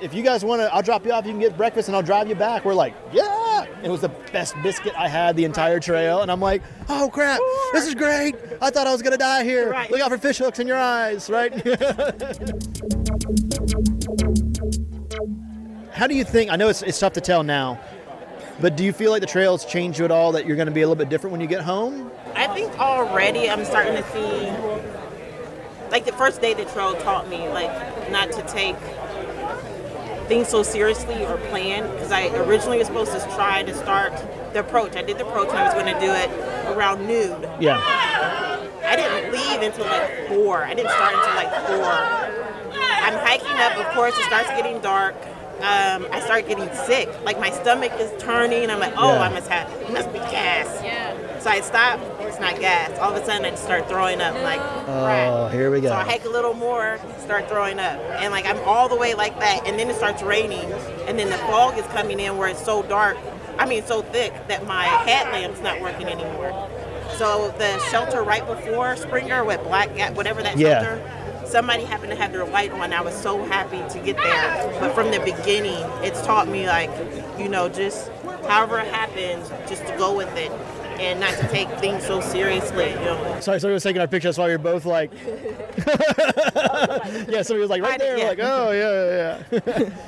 If you guys want to, I'll drop you off. You can get breakfast, and I'll drive you back. We're like, yeah. It was the best biscuit I had the entire trail, and I'm like, oh crap, this is great. I thought I was gonna die here. Right. Look out for fish hooks in your eyes, right? How do you think? I know it's tough to tell now, but do you feel like the trails changed you at all? That you're going to be a little bit different when you get home? I think already I'm starting to see, like the first day the trail taught me, like not to take things so seriously or plan, because I originally was supposed to try to start the approach. I did the approach and I was going to do it around noon. Yeah. I didn't leave until like 4. I didn't start until like 4. I'm hiking up, of course, it starts getting dark. I start getting sick. Like my stomach is turning. I'm like, oh, yeah. It must be gas. Yeah. So I stop. It's not gas. All of a sudden, I just start throwing up. I'm like, oh, here we go. So I hike a little more, start throwing up, and like I'm all the way like that. And then it starts raining, and then the fog is coming in where it's so dark. I mean, so thick that my headlamp's not working anymore. So the shelter right before Springer with whatever that shelter. Somebody happened to have their light on. I was so happy to get there. But from the beginning, it's taught me, like, you know, just however it happens, just to go with it and not to take things so seriously, you know. Sorry, somebody was taking our picture. That's why we were both like, yeah, somebody was like right there. We're like, oh, yeah.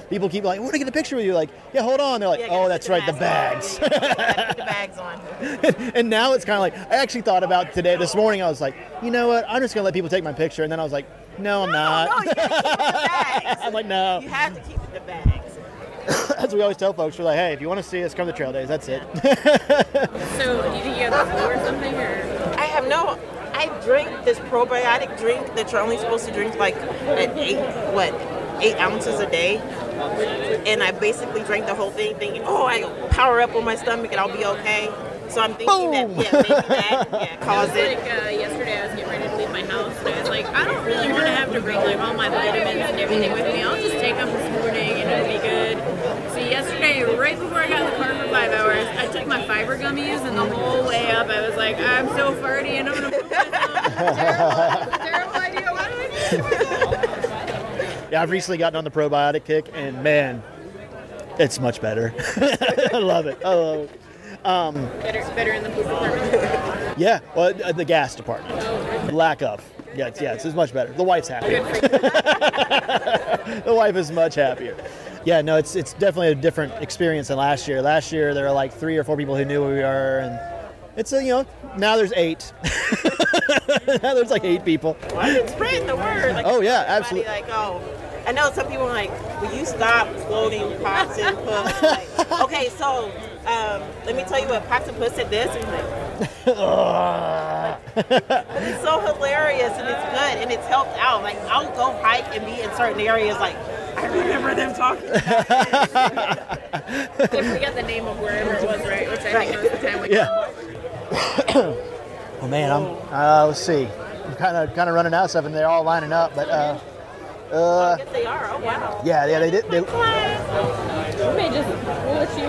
People keep like, I want to get a picture with you. Like, yeah, hold on. They're like, oh, that's right, the bags. Put the bags on. And now it's kind of like, I actually thought about this morning, I was like, you know what? I'm just going to let people take my picture. And then I was like, no, I'm not. No, you have to keep it the bags. I'm like, no. You have to keep it the bags. That's what we always tell folks. We're like, hey, if you want to see us, come to trail days. That's it. So, do you think you have the flu or something? Or? I drink this probiotic drink that you're only supposed to drink like at 8 ounces a day. And I basically drank the whole thing thinking, oh, I power up on my stomach and I'll be okay. So I'm thinking that, maybe that caused it. Like yesterday I was getting ready to leave my house and I was like, I don't really want to have to bring like all my vitamins and everything with me. I'll just take them this morning and it'll be good. So yesterday, right before I got in the car for 5 hours, I took my fiber gummies and the whole way up I was like, I'm so farty and I'm going to poop myself. Terrible idea. What do I do? Yeah, I've recently gotten on the probiotic kick and man, it's much better. I love it. Better in the poop department? Yeah, well, the gas department. Lack of. Yeah, it's much better. The wife's happy. The wife is much happier. Yeah, no, it's definitely a different experience than last year. Last year, there were like 3 or 4 people who knew who we were, and it's now there's 8. Now there's like 8 people. Well, I've been spreading the word. Like, oh, yeah, absolutely. Like, oh, I know some people are like, will you stop quoting Pox and Puss? Like, okay, so let me tell you what Pox and Puss said this. And but it's so hilarious and it's good and it's helped out. Like I'll go hike and be in certain areas like I remember them talking about it. They forget the name of wherever it was, right? Which I think most of the time we Oh man, let's see. I'm kind of running out of stuff and they're all lining up, but I guess they are. Oh wow. Yeah, they did. We may just we'll let you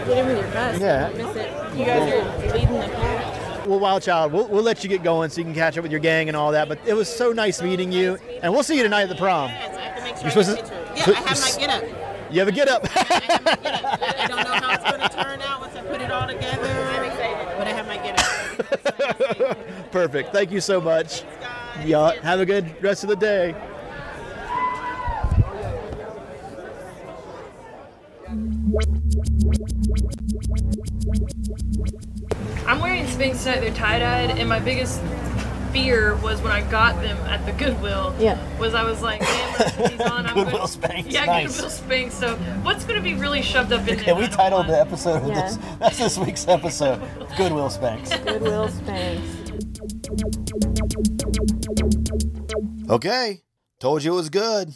get in with your best. Yeah. Miss it. You guys are leading the pack. Well, Wild Child, we'll let you get going so you can catch up with your gang and all that. But it was so nice meeting you, and we'll see you tonight at the prom. Yes, I have to make sure I have my get up. You have a get up. I don't know how it's going to turn out once I put it all together. I'm excited, but I have my get up. Perfect. Thank you so much. Yeah. Have a good rest of the day. I'm wearing Spanx tonight. They're tie-dyed, and my biggest fear was when I got them at the Goodwill. Was I was like, man, when I put these on, I'm Goodwill Spanx. Yeah, nice. Goodwill Spanx. So what's going to be really shoved up in there? Okay, we titled the episode of this. That's this week's episode. Goodwill Spanx. Goodwill Spanx. Okay, told you it was good.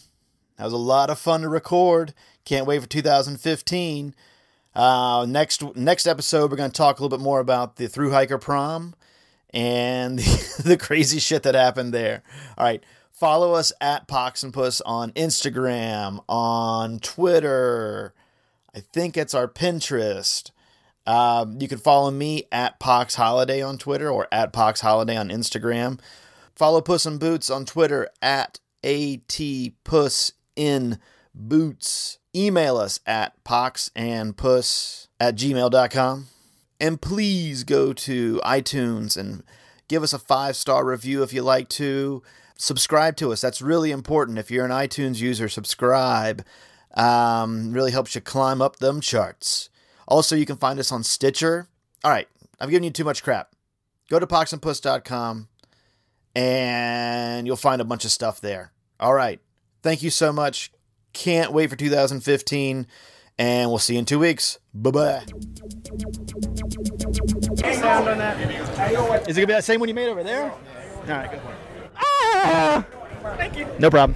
That was a lot of fun to record. Can't wait for 2015. Next episode, we're going to talk a little bit more about the Thru-Hiker prom and the crazy shit that happened there. All right, Follow us at Pox and Puss on Instagram, on Twitter. I think it's our Pinterest. You can follow me at Pox Holiday on Twitter or at Pox Holiday on Instagram. Follow Puss in Boots on Twitter at ATPussInBoots. Email us at poxandpuss@gmail.com. And please go to iTunes and give us a 5-star review if you like to. Subscribe to us. That's really important. If you're an iTunes user, subscribe. Really helps you climb up them charts. Also, you can find us on Stitcher. All right, I've given you too much crap. Go to poxandpuss.com and you'll find a bunch of stuff there. All right, thank you so much. Can't wait for 2015, and we'll see you in 2 weeks. Bye-bye. Sound on that. Is it going to be that same one you made over there? All right, go for it. Ah! Thank you. No problem.